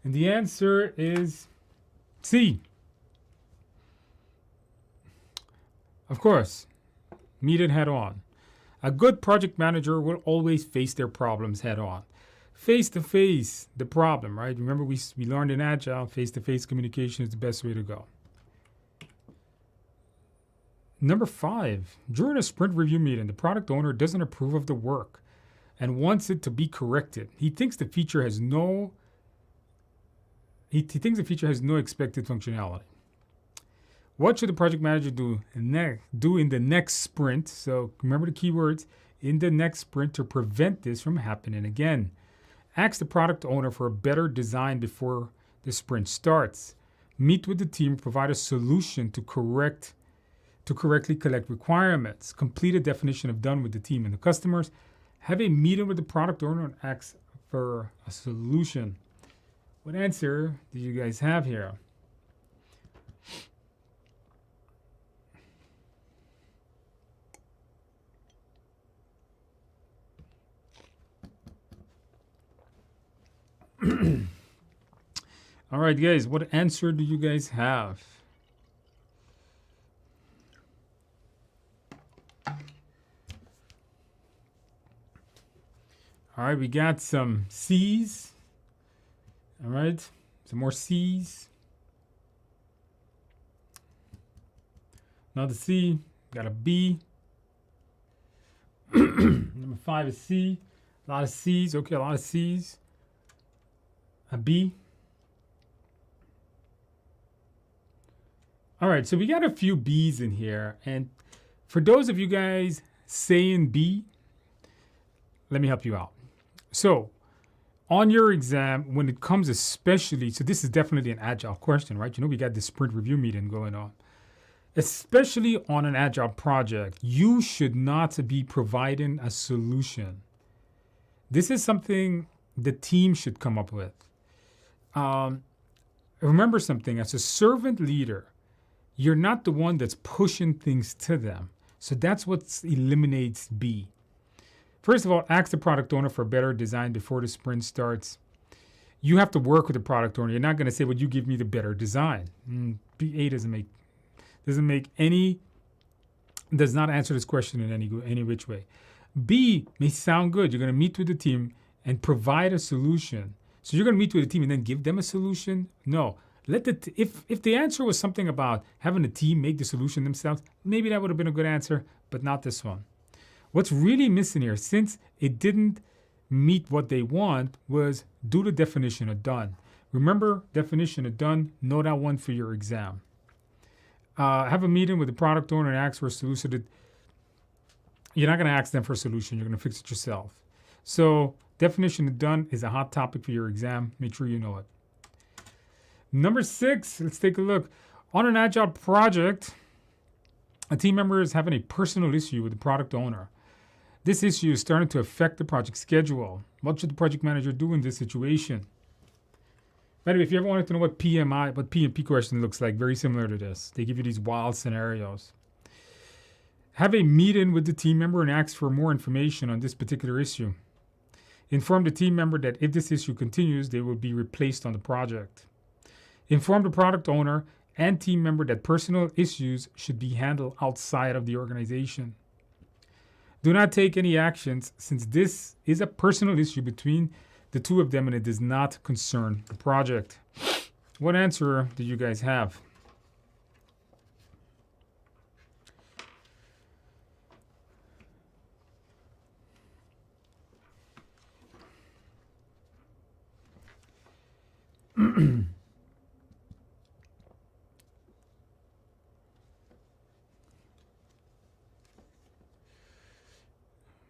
S1: And the answer is C. Of course, meet it head on. A good project manager will always face their problems head on. face-to-face the problem, right? Remember we learned in Agile, face-to-face communication is the best way to go. Number 5, during a sprint review meeting, the product owner doesn't approve of the work and wants it to be corrected. He thinks the feature has no expected functionality. What should the project manager do in the next sprint? So remember the keywords, in the next sprint, to prevent this from happening again. Ask the product owner for a better design before the sprint starts. Meet with the team, provide a solution to correctly collect requirements. Complete a definition of done with the team and the customers. Have a meeting with the product owner and ask for a solution. What answer do you guys have here? All right, guys, what answer do you guys have? All right, we got some C's. All right, some more C's. Another C, got a B. Number 5 is C. A lot of C's, okay, a lot of C's. A B. All right, so we got a few B's in here. And for those of you guys saying B, let me help you out. So on your exam, when it comes especially, so this is definitely an Agile question, right? You know, we got this sprint review meeting going on. Especially on an Agile project, you should not be providing a solution. This is something the team should come up with. Remember something, as a servant leader, you're not the one that's pushing things to them. So that's what eliminates B. First of all, ask the product owner for a better design before the sprint starts. You have to work with the product owner. You're not going to say, well, you give me the better design. A does not answer this question in any which way. B may sound good. You're going to meet with the team and provide a solution. So you're going to meet with the team and then give them a solution? No. If the answer was something about having the team make the solution themselves, maybe that would have been a good answer, but not this one. What's really missing here, since it didn't meet what they want, was do the definition of done. Remember, definition of done, know that one for your exam. Have a meeting with the product owner and ask for a solution. That you're not going to ask them for a solution. You're going to fix it yourself. So definition of done is a hot topic for your exam. Make sure you know it. Number 6, let's take a look. On an Agile project, a team member is having a personal issue with the product owner. This issue is starting to affect the project schedule. What should the project manager do in this situation? By the way, if you ever wanted to know what PMP question looks like, very similar to this. They give you these wild scenarios. Have a meeting with the team member and ask for more information on this particular issue. Inform the team member that if this issue continues, they will be replaced on the project. Inform the product owner and team member that personal issues should be handled outside of the organization. Do not take any actions since this is a personal issue between the two of them and it does not concern the project. What answer do you guys have?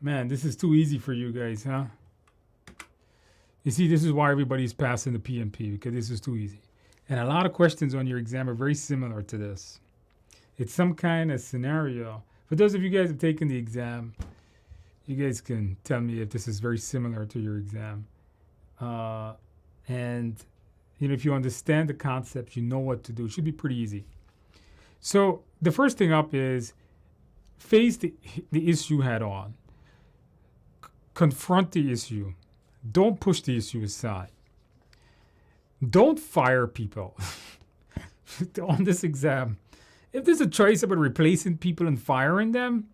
S1: Man, this is too easy for you guys, huh? You see, this is why everybody's passing the PMP, because this is too easy. And a lot of questions on your exam are very similar to this. It's some kind of scenario. For those of you guys who have taken the exam, you guys can tell me if this is very similar to your exam. And if you understand the concept, you know what to do. It should be pretty easy. So the first thing up is face the issue head on. Confront the issue. Don't push the issue aside. Don't fire people on this exam. If there's a choice about replacing people and firing them,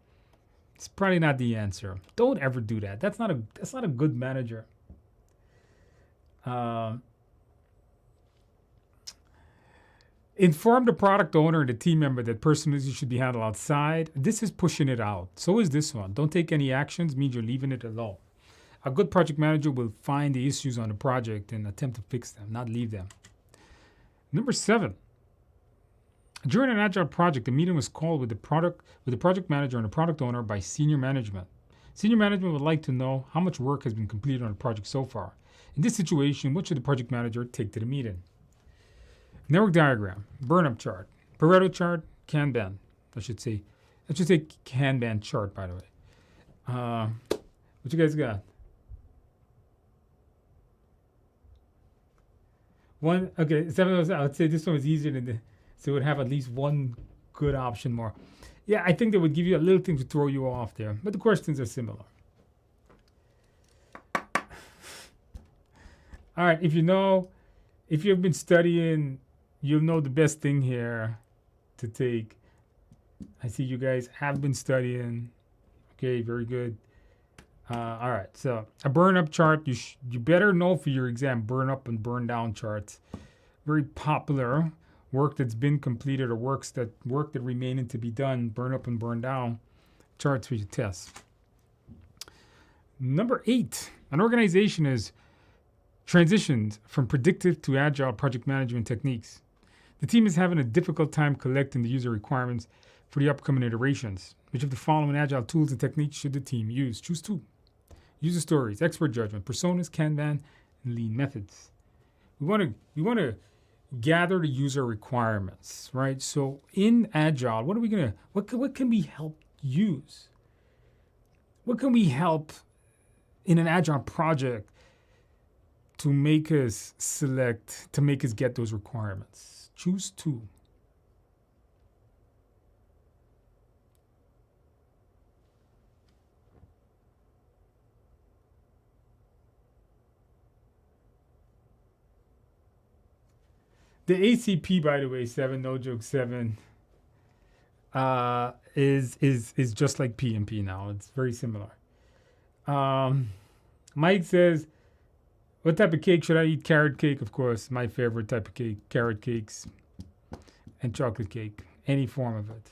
S1: it's probably not the answer. Don't ever do that. That's not a good manager. Uh, Inform the product owner and the team member that personalization should be handled outside. This is pushing it out. So is this one. Don't take any actions means you're leaving it alone. A good project manager will find the issues on the project and attempt to fix them, not leave them. Number 7. During an agile project, a meeting was called with the project manager and the product owner by senior management. Senior management would like to know how much work has been completed on the project so far. In this situation, what should the project manager take to the meeting? Network diagram, burn-up chart, Pareto chart, Kanban. I should say Kanban chart, by the way. What you guys got? One, okay, 7 of those. I would say this one was easier than the, so it would have at least one good option more. Yeah, I think they would give you a little thing to throw you off there, but the questions are similar. All right, if you've been studying, you'll know the best thing here to take. I see you guys have been studying. Okay, very good. All right, so a burn-up chart. You better know for your exam burn up and burn down charts. Very popular. Work that's been completed or work that remaining to be done. Burn up and burn down charts for your test. Number 8. An organization is transitioned from predictive to agile project management techniques. The team is having a difficult time collecting the user requirements for the upcoming iterations. Which of the following agile tools and techniques should the team use? Choose 2. User stories, expert judgment, personas, Kanban, and lean methods. We want to gather the user requirements, right? So in Agile, what can we help use? What can we help in an Agile project to make us get those requirements? Choose 2. The ACP, by the way, 7, no joke 7, is just like PMP now. It's very similar. Mike says, what type of cake should I eat? Carrot cake, of course, my favorite type of cake. Carrot cakes and chocolate cake, any form of it.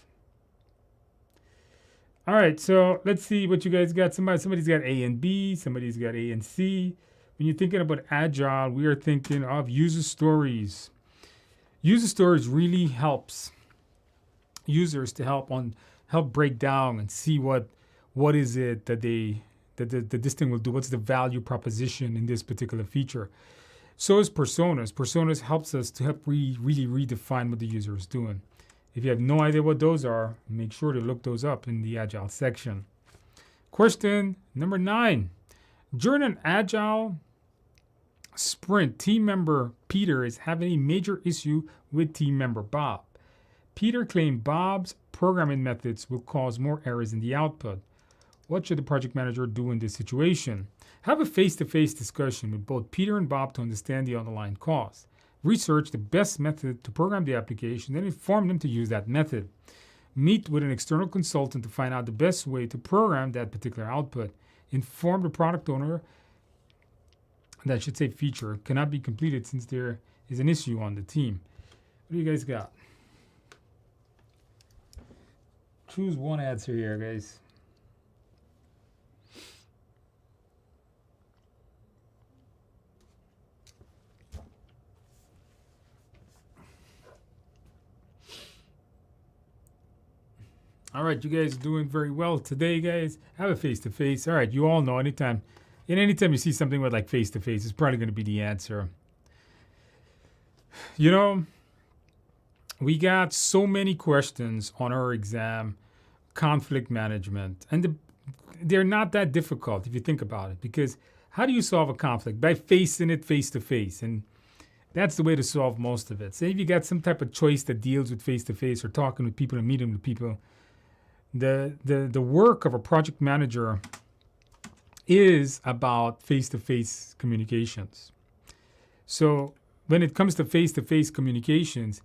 S1: All right, so let's see what you guys got. Somebody's got A and B, somebody's got A and C. When you're thinking about Agile, we are thinking of user stories. User stories really helps users to help break down and see what is it that this thing will do. What's the value proposition in this particular feature? So is personas. Personas helps us to help really redefine what the user is doing. If you have no idea what those are, make sure to look those up in the Agile section. Question number 9. During an Agile sprint, team member Peter is having a major issue with team member Bob. Peter claimed Bob's programming methods will cause more errors in the output. What should the project manager do in this situation? Have a face-to-face discussion with both Peter and Bob to understand the underlying cause. Research the best method to program the application and inform them to use that method. Meet with an external consultant to find out the best way to program that particular output. Inform the product owner that should say feature cannot be completed since there is an issue on the team. What do you guys got? Choose one answer here, guys. All right, you guys are doing very well today, guys. Have a face-to-face. All right, you all know anytime you see something with like face-to-face, it's probably going to be the answer. You know, we got so many questions on our exam, conflict management, and they're not that difficult if you think about it, because how do you solve a conflict? By facing it face-to-face, and that's the way to solve most of it. Say if you got some type of choice that deals with face-to-face or talking with people and meeting with people, the work of a project manager is about face-to-face communications. So when it comes to face-to-face communications,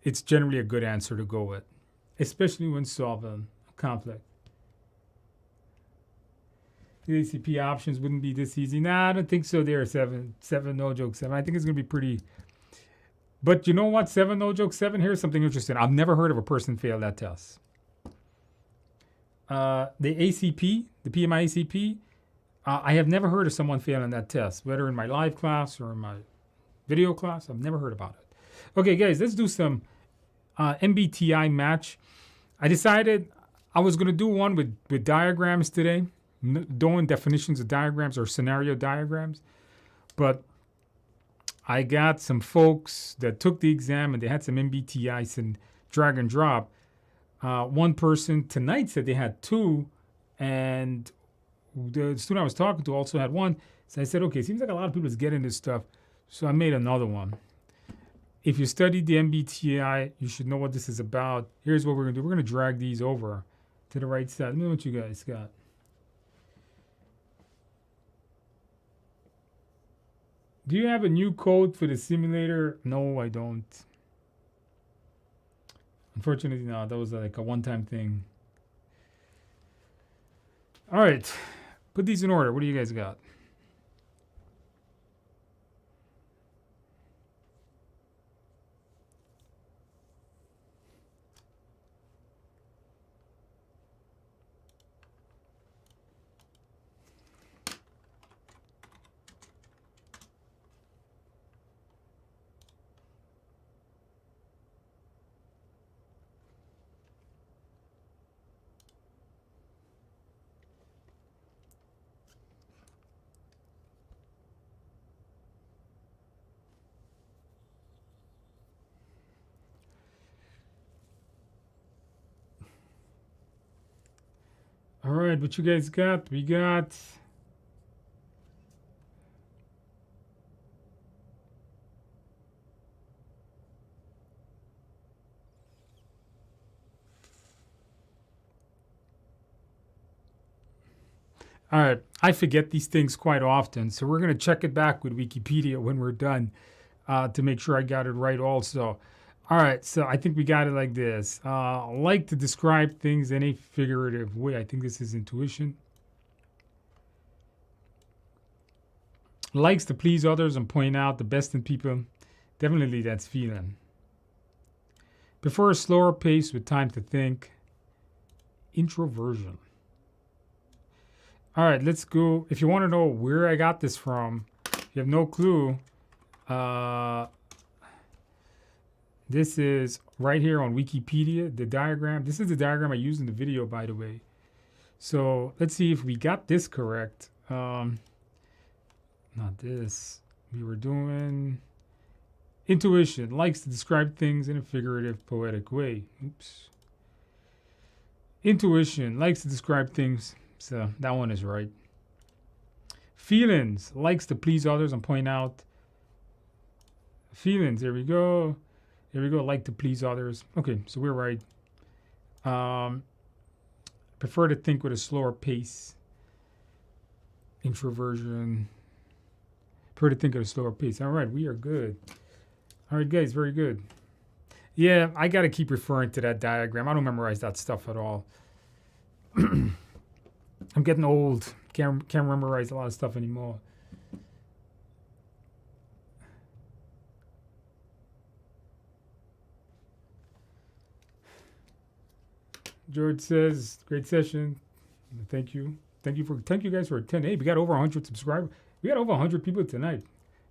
S1: it's generally a good answer to go with, especially when solving a conflict. The ACP options wouldn't be this easy. Nah, I don't think so. There, 7, no joke, 7. I think it's gonna be pretty. But you know what? 7, no joke, 7. Here's something interesting. I've never heard of a person fail that test. The ACP, the PMI ACP, I have never heard of someone failing that test, whether in my live class or in my video class. I've never heard about it. Okay, guys, let's do some MBTI match. I decided I was going to do one with diagrams today, doing definitions of diagrams or scenario diagrams. But I got some folks that took the exam and they had some MBTIs and drag and drop. One person tonight said they had 2, and the student I was talking to also had 1. So I said, okay, seems like a lot of people is getting this stuff. So I made another one. If you studied the MBTI, you should know what this is about. Here's what we're going to do. We're going to drag these over to the right side. Let me know what you guys got. Do you have a new code for the simulator? No, I don't. Unfortunately, no. That was like a one-time thing. All right. Put these in order. What do you guys got? All right, what you guys got? We got all right, I forget these things quite often, so we're going to check it back with Wikipedia when we're done to make sure I got it right also. All right, so I think we got it like this. Like to describe things in a figurative way. I think this is intuition. Likes to please others and point out the best in people. Definitely that's feeling. Prefer a slower pace with time to think. Introversion. All right, let's go. If you want to know where I got this from, you have no clue. This is right here on Wikipedia, the diagram. This is the diagram I used in the video, by the way. So let's see if we got this correct. Not this. We were doing intuition. Likes to describe things in a figurative, poetic way. Oops. Intuition. Likes to describe things. So that one is right. Feelings. Likes to please others and point out. Feelings. There we go. There we go. Like to please others. Okay, so we're right. Prefer to think with a slower pace. Introversion. Prefer to think at a slower pace. All right, we are good. All right, guys, very good. Yeah, I got to keep referring to that diagram. I don't memorize that stuff at all. I'm getting old. Can't memorize a lot of stuff anymore. George says, great session. Thank you. Thank you guys for attending. Hey, we got over 100 subscribers. We got over 100 people tonight.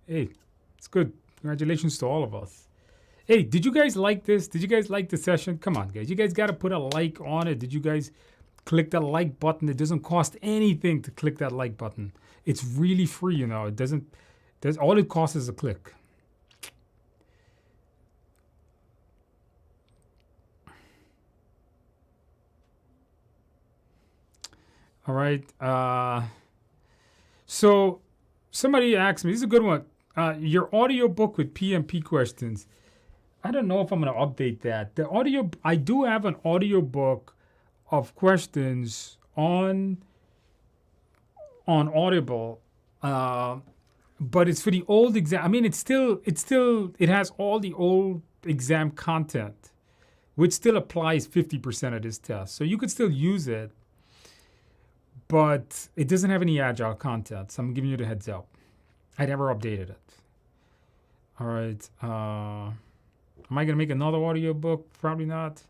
S1: Hey, it's good. Congratulations to all of us. Hey, did you guys like this? Did you guys like the session? Come on, guys. You guys got to put a like on it. Did you guys click that like button? It doesn't cost anything to click that like button. It's really free, you know. All it costs is a click. All right. So somebody asked me, this is a good one. Your audio book with PMP questions. I don't know if I'm going to update that. I do have an audio book of questions on Audible, but it's for the old exam. I mean, it has all the old exam content, which still applies 50% of this test. So you could still use it. but it doesn't have any Agile content, so I'm giving you the heads up. I never updated it. All right. Am I going to make another audiobook? Probably not.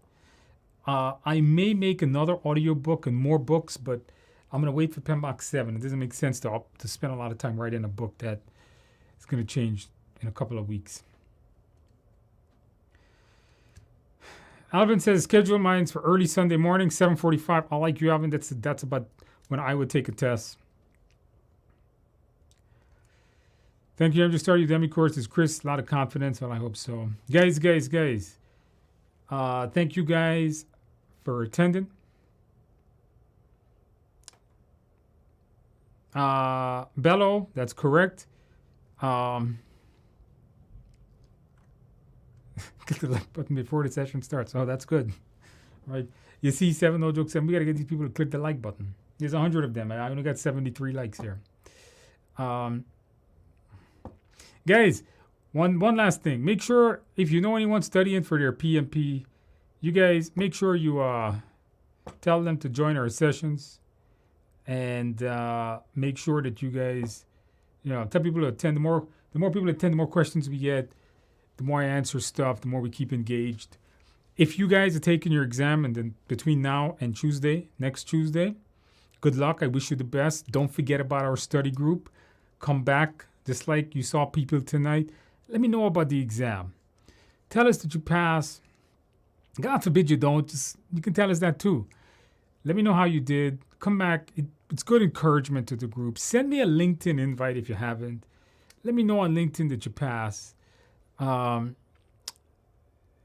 S1: I may make another audiobook and more books, but I'm going to wait for PMP 7. It doesn't make sense to spend a lot of time writing a book that is going to change in a couple of weeks. Alvin says, schedule mine for early Sunday morning, 7:45. I like you, Alvin. That's about when I would take a test. Thank you. I'm just starting Udemy course. It's Chris. A lot of confidence. Well, I hope so. Guys. Thank you guys for attending. Bello, that's correct. Click the like button before the session starts. Oh, that's good. Right. You see 7 no joke 7. We got to get these people to click the like button. There's 100 of them. I only got 73 likes here. Guys, one last thing. Make sure if you know anyone studying for their PMP, you guys make sure you tell them to join our sessions, and make sure that you guys, tell people to attend. The more people attend, the more questions we get. The more I answer stuff, the more we keep engaged. If you guys are taking your exam and then between now and next Tuesday, good luck. I wish you the best. Don't forget about our study group. Come back, just like you saw people tonight. Let me know about the exam. Tell us that you pass. God forbid you don't. You can tell us that too. Let me know how you did. Come back. It's good encouragement to the group. Send me a LinkedIn invite if you haven't. Let me know on LinkedIn that you pass.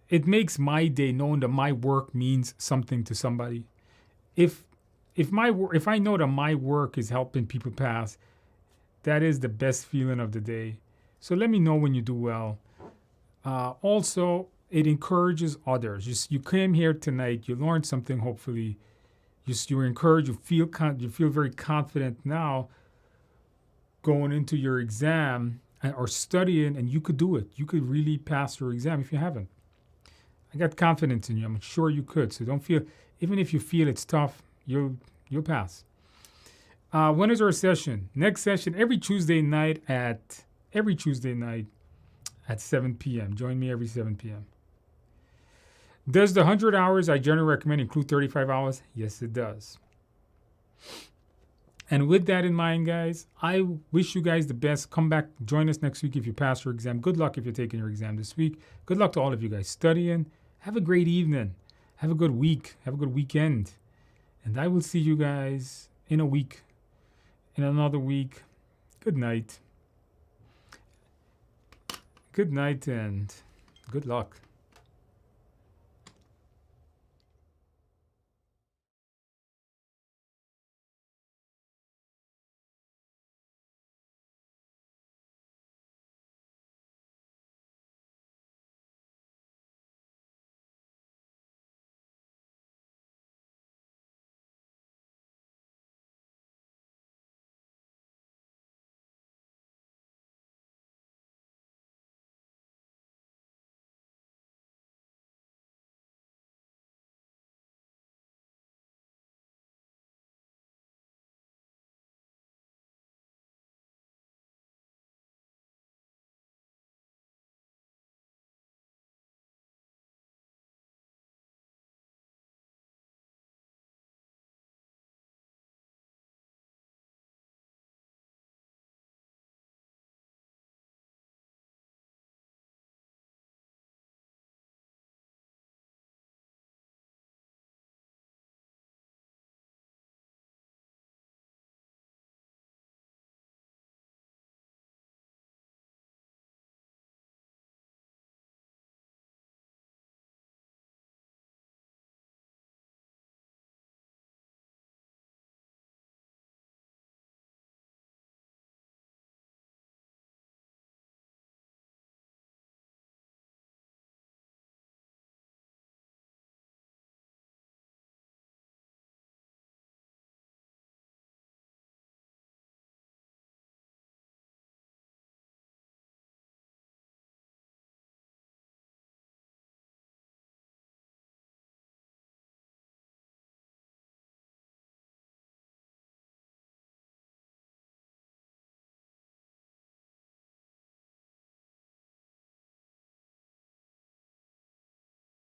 S1: It makes my day knowing that my work means something to somebody. If I know that my work is helping people pass, that is the best feeling of the day. So let me know when you do well. Also, it encourages others. You came here tonight. You learned something. Hopefully, you were encouraged. You feel very confident now going into your exam or studying, and you could do it. You could really pass your exam if you haven't. I got confidence in you. I'm sure you could. So don't feel, even if you feel it's tough, you'll pass. When is our session? Next session every Tuesday night at 7 p.m. Join me every 7 p.m. Does the 100 hours I generally recommend include 35 hours? Yes, it does. And with that in mind, guys, I wish you guys the best. Come back, join us next week if you pass your exam. Good luck if you're taking your exam this week. Good luck to all of you guys studying. Have a great evening. Have a good week. Have a good weekend. And I will see you guys in a week, in another week. Good night. Good night and good luck.